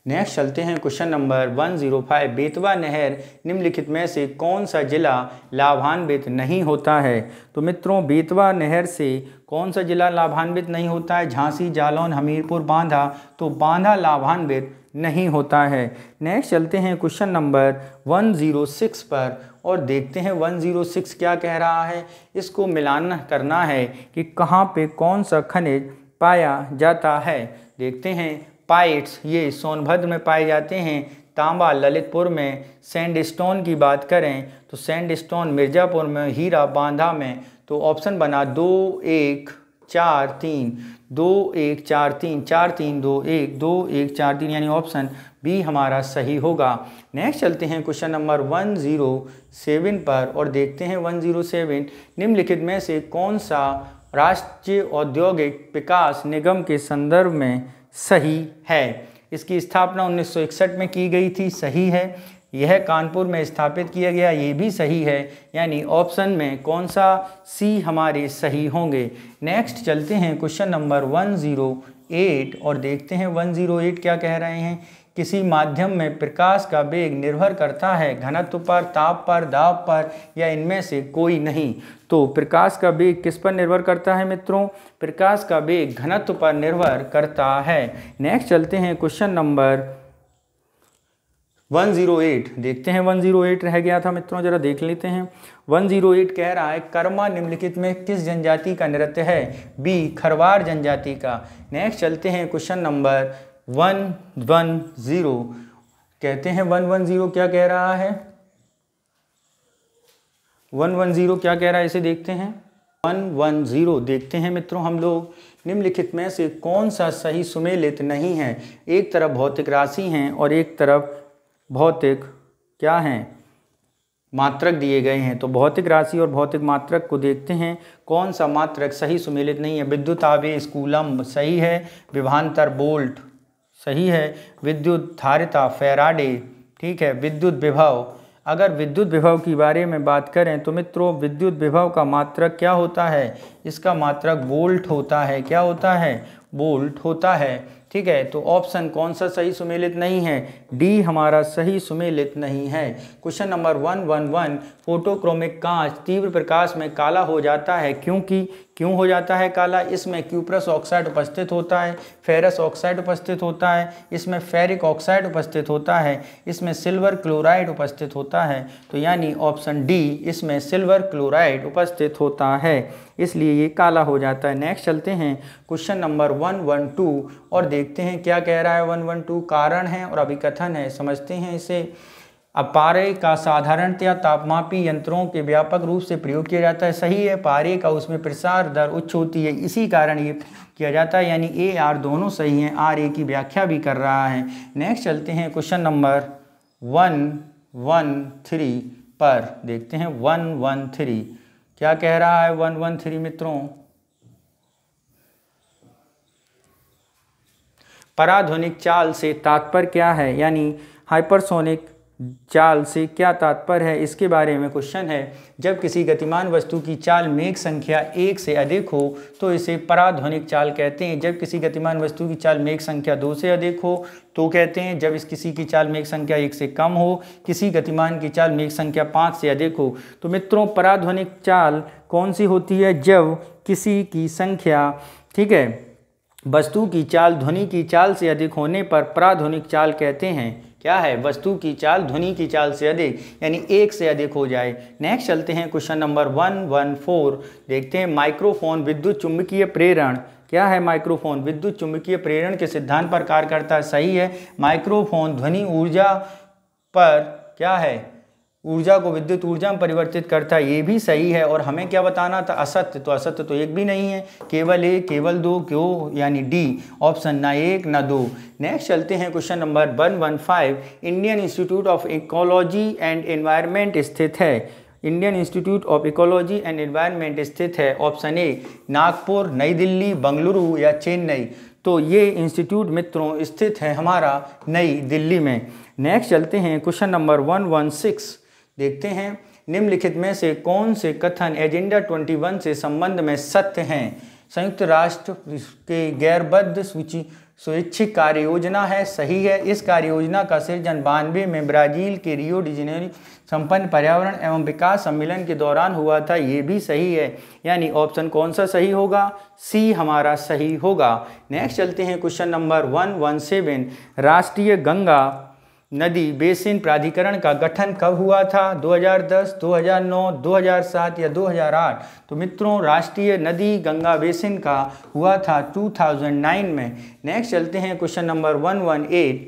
नेक्स्ट चलते हैं क्वेश्चन नंबर 105। बेतवा नहर निम्नलिखित में से कौन सा जिला लाभान्वित नहीं होता है? तो मित्रों बेतवा नहर से कौन सा जिला लाभान्वित नहीं होता है? झांसी, जालौन, हमीरपुर, बांदा। तो बांदा लाभान्वित नहीं होता है। नेक्स्ट चलते हैं क्वेश्चन नंबर 106 पर और देखते हैं 106 क्या कह रहा है। इसको मिलान करना है कि कहाँ पे कौन सा खनिज पाया जाता है। देखते हैं, पाइट्स ये सोनभद्र में पाए जाते हैं, तांबा ललितपुर में, सैंडस्टोन की बात करें तो सैंडस्टोन मिर्ज़ापुर में, हीरा बांदा में। तो ऑप्शन बना 2 1 4 3 2 1 4 3 4 3 2 1 2 1 4 3, यानी ऑप्शन बी हमारा सही होगा। नेक्स्ट चलते हैं क्वेश्चन नंबर 107 पर और देखते हैं 107। निम्नलिखित में से कौन सा राष्ट्रीय औद्योगिक विकास निगम के संदर्भ में सही है? इसकी स्थापना 1961 में की गई थी, सही है। यह कानपुर में स्थापित किया गया, ये भी सही है। यानी ऑप्शन में कौन सा सी हमारे सही होंगे। नेक्स्ट चलते हैं क्वेश्चन नंबर 108 और देखते हैं 108 क्या कह रहे हैं। किसी माध्यम में प्रकाश का वेग निर्भर करता है घनत्व पर, ताप पर, दाब पर या इनमें से कोई नहीं। तो प्रकाश का वेग किस पर निर्भर करता है मित्रों? प्रकाश का वेग घनत्व पर निर्भर करता है। नेक्स्ट चलते हैं क्वेश्चन नंबर 108 देखते हैं। 108 रह गया था मित्रों, जरा देख लेते हैं। 108 कह रहा है कर्मा निम्नलिखित में किस जनजाति का नृत्य है? बी खरवार जनजाति का। नेक्स्ट चलते हैं क्वेश्चन नंबर 110 कहते हैं 110 क्या कह रहा है? 110 क्या कह रहा है इसे देखते हैं। 110 देखते हैं मित्रों हम लोग, निम्नलिखित में से कौन सा सही सुमेलित नहीं है? एक तरफ भौतिक राशि हैं और एक तरफ भौतिक क्या हैं? मात्रक दिए गए हैं। तो भौतिक राशि और भौतिक मात्रक को देखते हैं, कौन सा मात्रक सही सुमेलित नहीं है। विद्युत आवेश कूलम्ब सही है, विभवांतर वोल्ट सही है, विद्युत धारिता फैराडे ठीक है, विद्युत विभव। अगर विद्युत विभव की बारे में बात करें तो मित्रों विद्युत विभव का मात्रक क्या होता है? इसका मात्रक वोल्ट होता है। क्या होता है? वोल्ट होता है। ठीक है, तो ऑप्शन कौन सा सही सुमेलित नहीं है? डी हमारा सही सुमेलित नहीं है। क्वेश्चन नंबर 111 फोटोक्रोमिक कांच तीव्र प्रकाश में काला हो जाता है क्यों हो जाता है काला? इसमें क्यूप्रस ऑक्साइड उपस्थित होता है, फेरस ऑक्साइड उपस्थित होता है, इसमें फेरिक ऑक्साइड उपस्थित होता है, इसमें सिल्वर क्लोराइड उपस्थित होता है। तो यानी ऑप्शन डी इसमें सिल्वर क्लोराइड उपस्थित होता है, इसलिए ये काला हो जाता है। नेक्स्ट चलते हैं क्वेश्चन नंबर 112 और देखते हैं क्या कह रहा है। 112 कारण है और अभिकथन है, समझते हैं इसे। अब पारे का साधारणतया तापमापी यंत्रों के व्यापक रूप से प्रयोग किया जाता है, सही है। पारे का उसमें प्रसार दर उच्च होती है, इसी कारण ये किया जाता है, यानी ए आर दोनों सही हैं। आर ए की व्याख्या भी कर रहा है। नेक्स्ट चलते हैं क्वेश्चन नंबर 113 पर देखते हैं। 113 क्या कह रहा है? 113 मित्रों पराध्वनिक चाल से तात्पर्य क्या है? यानी हाइपरसोनिक चाल से क्या तात्पर्य है, इसके बारे में क्वेश्चन है। जब किसी गतिमान वस्तु की चाल मेघ संख्या 1 से अधिक हो तो इसे पराध्वनिक चाल कहते हैं। जब किसी गतिमान वस्तु की चाल मेघ संख्या 2 से अधिक हो तो कहते हैं। जब किसी की चाल मेघ संख्या 1 से कम हो, किसी गतिमान की चाल मेघ संख्या 5 से अधिक हो। तो मित्रों पराध्वनिक चाल कौन सी होती है? जब किसी की संख्या ठीक है वस्तु की चाल ध्वनि की चाल से अधिक होने पर पराध्वनिक चाल कहते हैं। क्या है? वस्तु की चाल ध्वनि की चाल से अधिक, यानी 1 से अधिक हो जाए। नेक्स्ट चलते हैं क्वेश्चन नंबर 114 देखते हैं। माइक्रोफोन विद्युत चुंबकीय प्रेरण क्या है? माइक्रोफोन विद्युत चुंबकीय प्रेरण के सिद्धांत पर कार्य करता है, सही है। माइक्रोफोन ध्वनि ऊर्जा पर क्या है? ऊर्जा को विद्युत ऊर्जा में परिवर्तित करता है, ये भी सही है। और हमें क्या बताना था? असत्य। तो असत्य तो एक भी नहीं है, केवल एक केवल दो, क्यों? यानी डी ऑप्शन, ना एक ना दो। नेक्स्ट चलते हैं question number 115। Indian institute of ecology and environment स्थित है। Indian institute of ecology and environment स्थित है ऑप्शन ए नागपुर, नई दिल्ली, बंगलुरु या चेन्नई। तो ये इंस्टीट्यूट मित्रों स्थित है हमारा नई दिल्ली में। नेक्स्ट चलते हैं क्वेश्चन नंबर 116 देखते हैं। निम्नलिखित में से कौन से कथन एजेंडा 21 से संबंध में सत्य हैं? संयुक्त राष्ट्र के गैरबद्ध स्वैच्छिक कार्य योजना है, सही है। इस कार्य योजना का सृजन 92 में ब्राजील के रियो डी जेनेरो संपन्न पर्यावरण एवं विकास सम्मेलन के दौरान हुआ था, ये भी सही है। यानी ऑप्शन कौन सा सही होगा? सी हमारा सही होगा। नेक्स्ट चलते हैं क्वेश्चन नंबर 117। राष्ट्रीय गंगा नदी बेसिन प्राधिकरण का गठन कब हुआ था? 2010, 2009, 2007 या 2008? तो मित्रों राष्ट्रीय नदी गंगा बेसिन का हुआ था 2009 में। नेक्स्ट चलते हैं क्वेश्चन नंबर 118।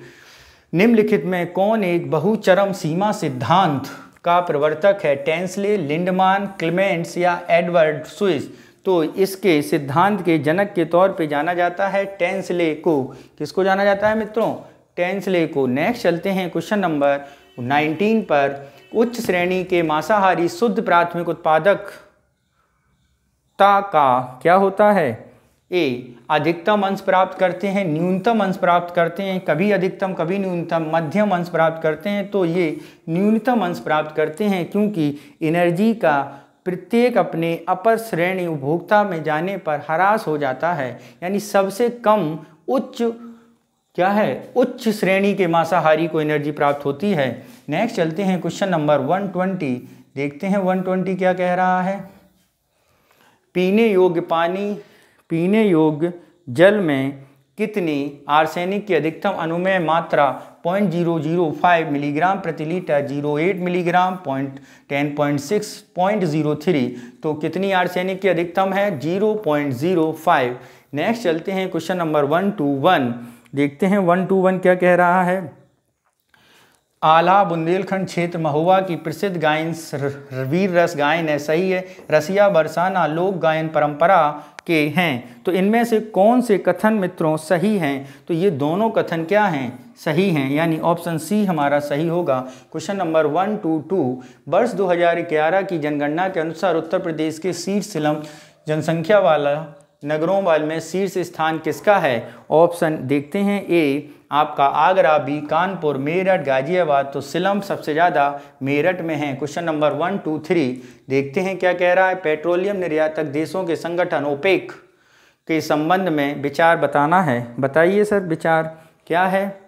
निम्नलिखित में कौन एक बहुचरम सीमा सिद्धांत का प्रवर्तक है? टेंसले, लिंडमान, क्लेमेंट्स या एडवर्ड स्विस? तो इसके सिद्धांत के जनक के तौर पे जाना जाता है टेंसले को। किसको जाना जाता है मित्रों? टेंसले को। नेक्स्ट चलते हैं क्वेश्चन नंबर 19 पर। उच्च श्रेणी के मांसाहारी शुद्ध प्राथमिक उत्पादकता का क्या होता है? ए अधिकतम अंश प्राप्त करते हैं, न्यूनतम अंश प्राप्त करते हैं, कभी अधिकतम कभी न्यूनतम, मध्यम अंश प्राप्त करते हैं, तो ये न्यूनतम अंश प्राप्त करते हैं, क्योंकि एनर्जी का प्रत्येक अपने अपर श्रेणी उपभोक्ता में जाने पर ह्रास हो जाता है, यानी सबसे कम उच्च क्या है, उच्च श्रेणी के मांसाहारी को एनर्जी प्राप्त होती है। नेक्स्ट चलते हैं क्वेश्चन नंबर 120, देखते हैं 120 क्या कह रहा है। पीने योग्य पानी, पीने योग्य जल में कितनी आर्सेनिक की अधिकतम अनुमेय मात्रा 0.005 मिलीग्राम प्रति लीटर, 0.8 मिलीग्राम, 10.6, 0.03, तो कितनी आर्सेनिक की अधिकतम है 0.05। नेक्स्ट चलते हैं क्वेश्चन नंबर 121, देखते हैं 121 क्या कह रहा है। आला बुंदेलखंड क्षेत्र महुआ की प्रसिद्ध गायन वीर रस गायन है, सही है। रसिया बरसाना लोक गायन परंपरा के हैं, तो इनमें से कौन से कथन मित्रों सही हैं? तो ये दोनों कथन क्या हैं, सही हैं, यानी ऑप्शन सी हमारा सही होगा। क्वेश्चन नंबर 122, वर्ष 2011 की जनगणना के अनुसार उत्तर प्रदेश के शीर्ष जनसंख्या वाला नगरों वाले में शीर्ष स्थान किसका है? ऑप्शन देखते हैं, ए आपका आगरा, बी कानपुर, मेरठ, गाजियाबाद, तो सिलम सबसे ज़्यादा मेरठ में है। क्वेश्चन नंबर 123, देखते हैं क्या कह रहा है। पेट्रोलियम निर्यातक देशों के संगठन ओपेक के संबंध में विचार बताना है। बताइए सर विचार क्या है।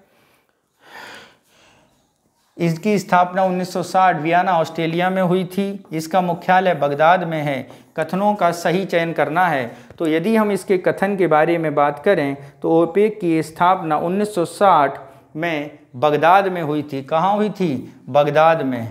इसकी स्थापना 1960 वियना ऑस्ट्रेलिया में हुई थी। इसका मुख्यालय बगदाद में है। कथनों का सही चयन करना है, तो यदि हम इसके कथन के बारे में बात करें तो ओपेक की स्थापना 1960 में बगदाद में हुई थी। कहाँ हुई थी? बगदाद में।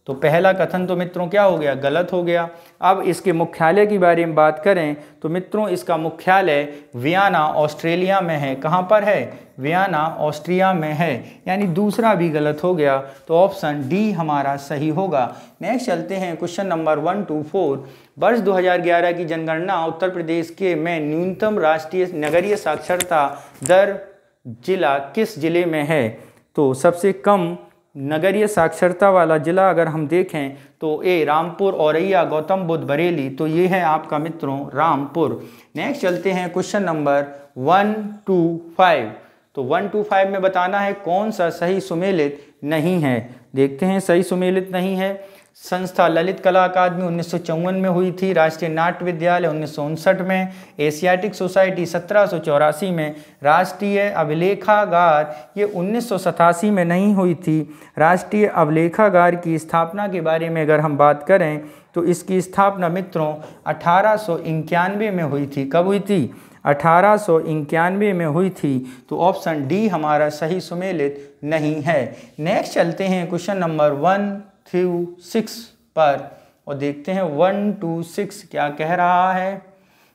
तो पहला कथन तो मित्रों क्या हो गया? गलत हो गया। अब इसके मुख्यालय की बारे में बात करें तो मित्रों इसका मुख्यालय वियना ऑस्ट्रेलिया में है। कहाँ पर है? वियना ऑस्ट्रिया में है, यानी दूसरा भी गलत हो गया, तो ऑप्शन डी हमारा सही होगा। नेक्स्ट चलते हैं क्वेश्चन नंबर 124, वर्ष 2011 की जनगणना उत्तर प्रदेश के में न्यूनतम राष्ट्रीय नगरीय साक्षरता दर जिला किस जिले में है? तो सबसे कम नगरीय साक्षरता वाला जिला अगर हम देखें तो ए रामपुर, औरैया, गौतम बुद्ध, बरेली, तो ये है आपका मित्रों रामपुर। नेक्स्ट चलते हैं क्वेश्चन नंबर 125, तो 125 में बताना है कौन सा सही सुमेलित नहीं है। देखते हैं सही सुमेलित नहीं है। संस्था ललित कला अकादमी 1954 में हुई थी। राष्ट्रीय नाट्य विद्यालय 1959 में। एशियाटिक सोसाइटी 1784 में। राष्ट्रीय अभिलेखागार ये 1987 में नहीं हुई थी। राष्ट्रीय अभिलेखागार की स्थापना के बारे में अगर हम बात करें तो इसकी स्थापना मित्रों 1891 में हुई थी। कब हुई थी? 1891 में हुई थी, तो ऑप्शन डी हमारा सही सुमेलित नहीं है। नेक्स्ट चलते हैं क्वेश्चन नंबर 126 पर और देखते हैं 126 क्या कह रहा है।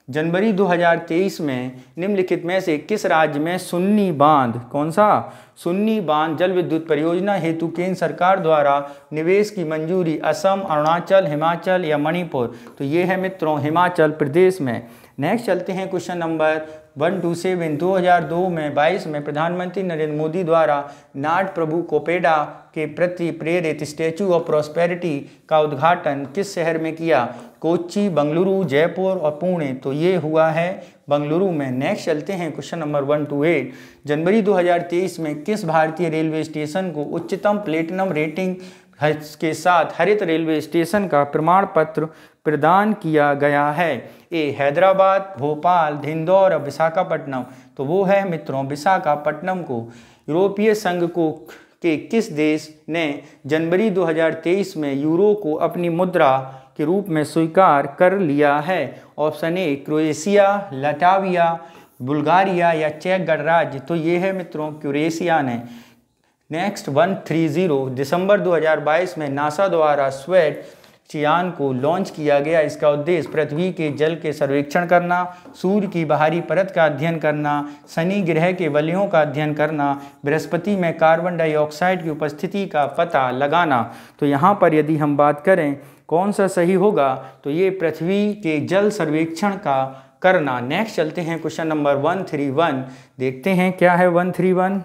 जनवरी 2023 में निम्नलिखित में से किस राज्य में सुन्नी बांध, कौन सा? सुन्नी बांध जल विद्युत परियोजना हेतु केंद्र सरकार द्वारा निवेश की मंजूरी? असम, अरुणाचल, हिमाचल या मणिपुर? तो ये है मित्रों हिमाचल प्रदेश में। नेक्स्ट चलते हैं क्वेश्चन नंबर 127, 2002 में 22 में प्रधानमंत्री नरेंद्र मोदी द्वारा नाड प्रभु कोपेडा के प्रति प्रेरित स्टैचू ऑफ प्रॉस्पेरिटी का उद्घाटन किस शहर में किया? कोच्चि, बंगलुरु, जयपुर और पुणे, तो ये हुआ है बंगलुरु में। नेक्स्ट चलते हैं क्वेश्चन नंबर 128, जनवरी 2023 में किस भारतीय रेलवे स्टेशन को उच्चतम प्लेटिनम रेटिंग के साथ हरित रेलवे स्टेशन का प्रमाण पत्र प्रदान किया गया है? ए हैदराबाद, भोपाल, इंदौर और विशाखापट्टनम, तो वो है मित्रों विशाखापट्टनम को। यूरोपीय संघ को के किस देश ने जनवरी 2023 में यूरो को अपनी मुद्रा के रूप में स्वीकार कर लिया है? Option A Croatia, Latvia, Bulgaria या चेक गणराज्य, तो ये है मित्रों क्रोएशिया ने। नेक्स्ट 130, दिसंबर 2022 में नासा द्वारा स्वेट यान को लॉन्च किया गया। इसका उद्देश्य पृथ्वी के जल के सर्वेक्षण करना, सूर्य की बाहरी परत का अध्ययन करना, शनि ग्रह के वलयों का अध्ययन करना, बृहस्पति में कार्बन डाइऑक्साइड की उपस्थिति का पता लगाना। तो यहाँ पर यदि हम बात करें कौन सा सही होगा, तो ये पृथ्वी के जल सर्वेक्षण का करना। नेक्स्ट चलते हैं क्वेश्चन नंबर 131, देखते हैं क्या है 131।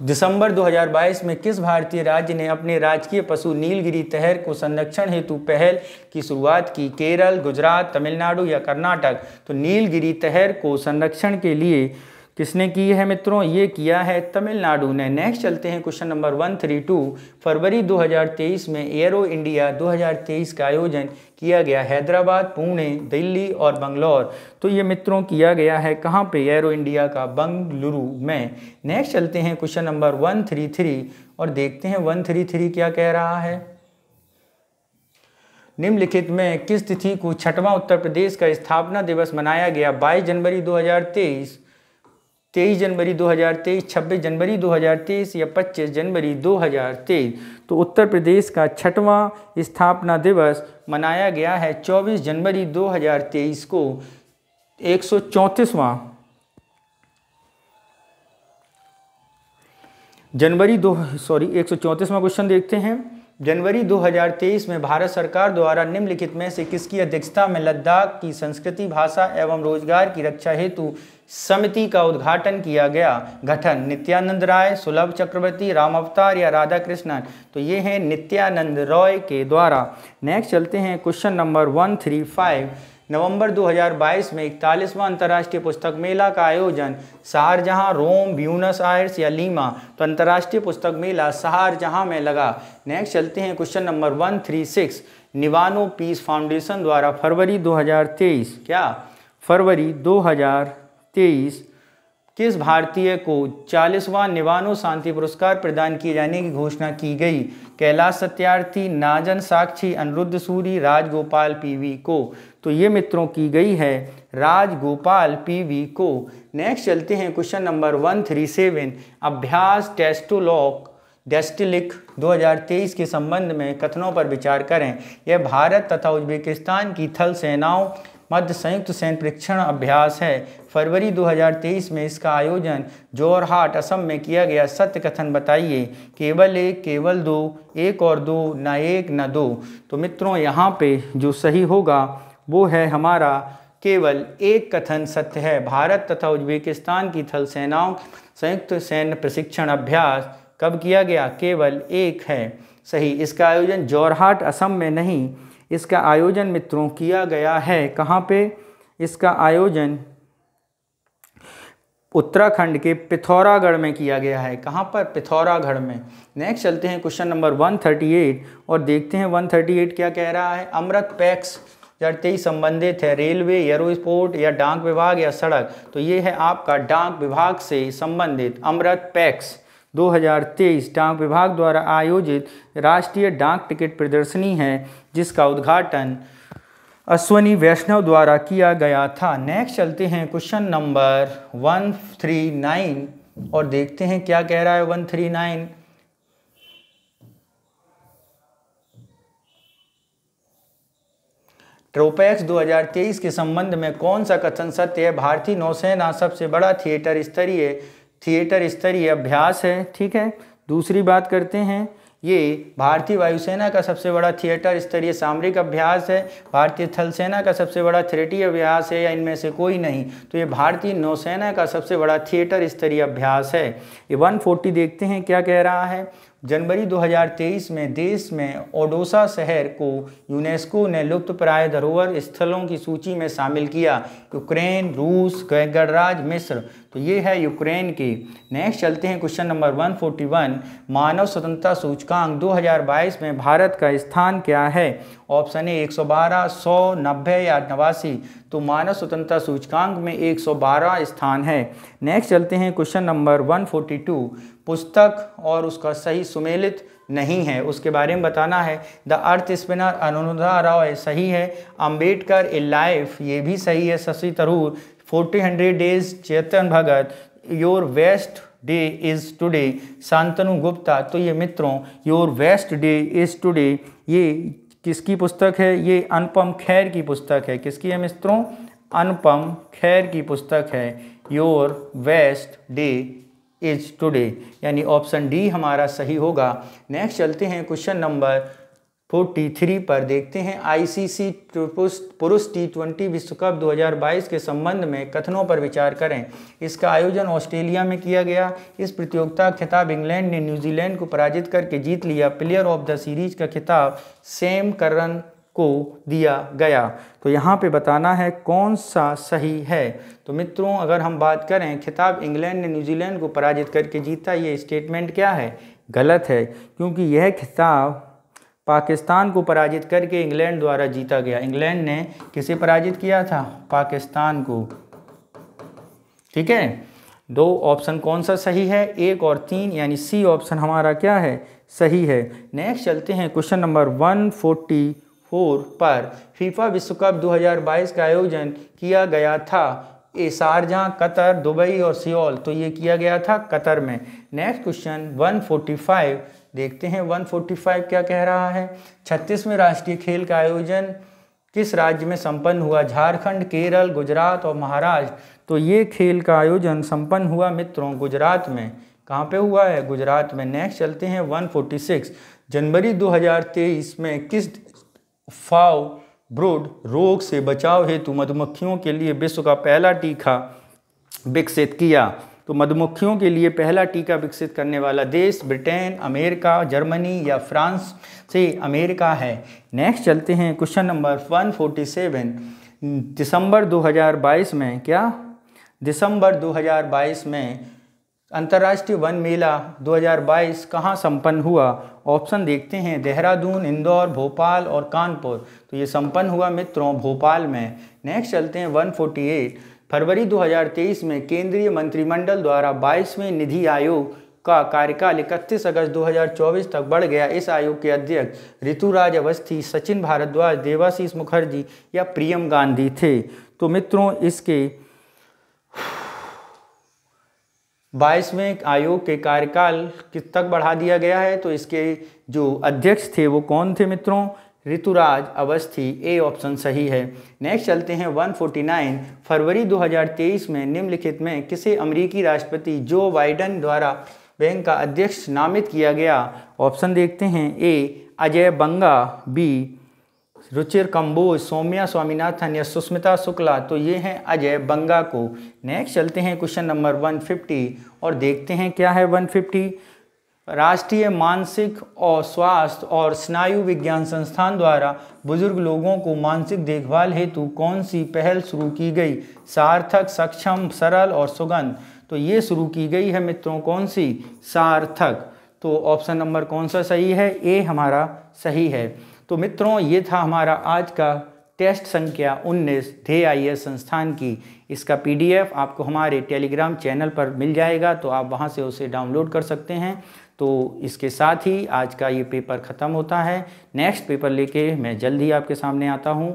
दिसंबर 2022 में किस भारतीय राज्य ने अपने राजकीय पशु नीलगिरी तहर को संरक्षण हेतु पहल की शुरुआत की? केरल, गुजरात, तमिलनाडु या कर्नाटक? तो नीलगिरी तहर को संरक्षण के लिए किसने की है मित्रों? ये किया है तमिलनाडु ने। नेक्स्ट चलते हैं क्वेश्चन नंबर 132। फरवरी 2023 में एरो इंडिया 2023 का आयोजन किया गया हैदराबाद, पुणे, दिल्ली और बंगलौर। तो ये मित्रों किया गया है कहाँ पे? एरो इंडिया का बंगलुरु में। नेक्स्ट चलते हैं क्वेश्चन नंबर 133 और देखते हैं 133 क्या कह रहा है। निम्नलिखित में किस तिथि को छठवां उत्तर प्रदेश का स्थापना दिवस मनाया गया? 22 जनवरी 2023, 23 जनवरी 2023, 26 जनवरी 2023 या 25 जनवरी 2023? तो उत्तर प्रदेश का छठवां स्थापना दिवस मनाया गया है 24 जनवरी 2023 को। 134वां क्वेश्चन देखते हैं। जनवरी 2023 में भारत सरकार द्वारा निम्नलिखित में से किसकी अध्यक्षता में लद्दाख की संस्कृति, भाषा एवं रोजगार की रक्षा हेतु समिति का उद्घाटन किया गया? गठन नित्यानंद राय, सुलभ चक्रवर्ती, राम अवतार या राधा कृष्णन? तो ये है नित्यानंद रॉय के द्वारा। नेक्स्ट चलते हैं क्वेश्चन नंबर 135। नवंबर 2022 में 41वां अंतर्राष्ट्रीय पुस्तक मेला का आयोजन शारजहां, रोम, ब्यूनस आयर्स या लीमा? तो अंतर्राष्ट्रीय पुस्तक मेला शारजहां में लगा। नेक्स्ट चलते हैं question number 136। Niwano peace foundation द्वारा फरवरी 2023 किस भारतीय को 40वां निवानो शांति पुरस्कार प्रदान किए जाने की घोषणा की गई? कैलाश सत्यार्थी, नाजन साक्षी, अनिरुद्ध सूरी, राजगोपाल पीवी को? तो ये मित्रों की गई है राजगोपाल पीवी को। नेक्स्ट चलते हैं क्वेश्चन नंबर 137। अभ्यास टेस्टोलॉक डेस्टिलिक 2023 के संबंध में कथनों पर विचार करें। यह भारत तथा उज्बेकिस्तान की थल सेनाओं मध्य संयुक्त सैन्य परीक्षण अभ्यास है। फरवरी 2023 में इसका आयोजन जोरहाट, असम में किया गया। सत्य कथन बताइए। केवल एक, केवल दो, एक और दो, न एक न दो? तो मित्रों यहाँ पे जो सही होगा वो है हमारा केवल एक कथन सत्य है। भारत तथा उज्बेकिस्तान की थल सेनाओं संयुक्त सैन्य प्रशिक्षण अभ्यास कब किया गया? केवल एक है सही। इसका आयोजन जोरहाट, असम में नहीं, इसका आयोजन मित्रों किया गया है कहाँ पे? इसका आयोजन उत्तराखंड के पिथौरागढ़ में किया गया है। कहाँ पर? पिथौरागढ़ में। नेक्स्ट चलते हैं क्वेश्चन नंबर 138 और देखते हैं 138 क्या कह रहा है। अमृत पैक्स 2023 संबंधित है रेलवे, एयरोस्पोर्ट या डाक विभाग या सड़क? तो ये है आपका डाक विभाग से संबंधित। अमृत पैक्स 2023 डाक विभाग द्वारा आयोजित राष्ट्रीय डाक टिकट प्रदर्शनी है जिसका उद्घाटन अश्वनी वैष्णव द्वारा किया गया था। नेक्स्ट चलते हैं क्वेश्चन नंबर 139 और देखते हैं क्या कह रहा है 139। ट्रोपैक्स 2023 के संबंध में कौन सा कथन सत्य है? भारतीय नौसेना सबसे बड़ा थिएटर स्तरीय अभ्यास है। ठीक है। दूसरी बात करते हैं, ये भारतीय वायुसेना का सबसे बड़ा थिएटर स्तरीय सामरिक अभ्यास है, भारतीय थल सेना का सबसे बड़ा थिएटरी अभ्यास है या इनमें से कोई नहीं? तो ये भारतीय नौसेना का सबसे बड़ा थिएटर स्तरीय अभ्यास है। ये 140 देखते हैं क्या कह रहा है। जनवरी 2023 में देश में ओडोसा शहर को यूनेस्को ने लुप्तप्राय धरोहर स्थलों की सूची में शामिल किया। यूक्रेन, रूस, गणराज्य मिस्र? तो ये है यूक्रेन की। नेक्स्ट चलते हैं क्वेश्चन नंबर 141। मानव स्वतंत्रता सूचकांक 2022 में भारत का स्थान क्या है? ऑप्शन ए 112, 100, 90 या 89? तो मानव स्वतंत्रता सूचकांक में 112 स्थान है। नेक्स्ट चलते हैं क्वेश्चन नंबर 142। पुस्तक और उसका सही सुमेलित नहीं है, उसके बारे में बताना है। The earth spinner Anuradha Roy सही है। अंबेडकर ए लाइफ ये भी सही है। Shashi Tharoor 40 days, Chetan Bhagat your best day is today, Shantanu Gupta? तो ये मित्रों your best day is today ये किसकी पुस्तक है? ये अनुपम खेर की पुस्तक है। किसकी है मित्रों? अनुपम खेर की पुस्तक है। Your best day is today, यानी ऑप्शन डी हमारा सही होगा। नेक्स्ट चलते हैं क्वेश्चन नंबर 43 पर देखते हैं आईसीसी पुरुष T20 विश्व कप 2022 के संबंध में कथनों पर विचार करें। इसका आयोजन ऑस्ट्रेलिया में किया गया। इस प्रतियोगिता का खिताब इंग्लैंड ने न्यूजीलैंड को पराजित करके जीत लिया। प्लेयर ऑफ द सीरीज का खिताब सैम करन को दिया गया। तो यहाँ पे बताना है कौन सा सही है। तो मित्रों अगर हम बात करें खिताब इंग्लैंड ने न्यूजीलैंड को पराजित करके जीता, ये स्टेटमेंट क्या है? गलत है, क्योंकि यह खिताब पाकिस्तान को पराजित करके इंग्लैंड द्वारा जीता गया। इंग्लैंड ने किसे पराजित किया था? पाकिस्तान को। ठीक है, 2 ऑप्शन कौन सा सही है? 1 और 3 यानी सी ऑप्शन हमारा क्या है? सही है। नेक्स्ट चलते हैं क्वेश्चन नंबर 144 पर। फीफा विश्व कप 2022 का आयोजन किया गया था शारजाह, कतर, दुबई और सियोल। तो ये किया गया था कतर में। नेक्स्ट क्वेश्चन 145 देखते हैं। 145 क्या कह रहा है? 36वें राष्ट्रीय खेल का आयोजन किस राज्य में संपन्न हुआ? झारखंड, केरल, गुजरात और महाराष्ट्र। तो ये खेल का आयोजन संपन्न हुआ मित्रों गुजरात में। कहाँ पे हुआ है? गुजरात में। नेक्स्ट चलते हैं 146। जनवरी 2023 में किस फाउ ब्रूड रोग से बचाव हेतु मधुमक्खियों के लिए विश्व का पहला टीका विकसित किया? तो मधुमक्खियों के लिए पहला टीका विकसित करने वाला देश ब्रिटेन, अमेरिका, जर्मनी या फ्रांस से अमेरिका है। नेक्स्ट चलते हैं क्वेश्चन नंबर 147। दिसंबर 2022 में क्या? दिसंबर 2022 में अंतर्राष्ट्रीय वन मेला 2022 कहाँ संपन्न हुआ? ऑप्शन देखते हैं देहरादून, इंदौर, भोपाल और कानपुर। तो ये संपन्न हुआ मित्रों भोपाल में। नेक्स्ट चलते हैं 148। फरवरी 2023 में केंद्रीय मंत्रिमंडल द्वारा 22वें निधि आयोग का कार्यकाल 31 अगस्त 2024 तक बढ़ गया। इस आयोग के अध्यक्ष ऋतुराज अवस्थी, सचिन भारद्वाज, देवाशीष मुखर्जी या प्रियम गांधी थे। तो मित्रों इसके 22वें आयोग के कार्यकाल किस तक बढ़ा दिया गया है? तो इसके जो अध्यक्ष थे वो कौन थे मित्रों? ऋतुराज अवस्थी। ए ऑप्शन सही है। नेक्स्ट चलते हैं 149। फरवरी 2023 में निम्नलिखित में किसे अमेरिकी राष्ट्रपति जो बाइडेन द्वारा बैंक का अध्यक्ष नामित किया गया? ऑप्शन देखते हैं। ए अजय बंगा, बी रुचिर कंबोज, सौम्या स्वामीनाथन या सुष्मिता शुक्ला। तो ये हैं अजय बंगा को। नेक्स्ट चलते हैं क्वेश्चन नंबर 150 और देखते हैं क्या है 150। राष्ट्रीय मानसिक और स्वास्थ्य और स्नायु विज्ञान संस्थान द्वारा बुजुर्ग लोगों को मानसिक देखभाल हेतु कौन सी पहल शुरू की गई? सार्थक, सक्षम, सरल और सुगंध। तो ये शुरू की गई है मित्रों कौन सी? सार्थक। तो ऑप्शन नंबर कौन सा सही है? ए हमारा सही है। तो मित्रों ये था हमारा आज का टेस्ट संख्या 19 ध्येय IAS संस्थान की। इसका PDF आपको हमारे टेलीग्राम चैनल पर मिल जाएगा, तो आप वहां से उसे डाउनलोड कर सकते हैं। तो इसके साथ ही आज का ये पेपर ख़त्म होता है। नेक्स्ट पेपर लेके मैं जल्द ही आपके सामने आता हूँ।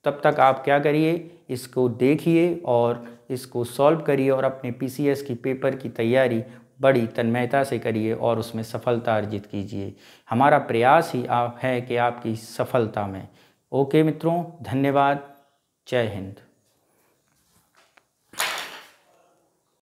तब तक आप क्या करिए, इसको देखिए और इसको सॉल्व करिए और अपने PCS की पेपर की तैयारी बड़ी तन्मयता से करिए और उसमें सफलता अर्जित कीजिए। हमारा प्रयास ही है कि आपकी सफलता में। ओके मित्रों, धन्यवाद। जय हिंद।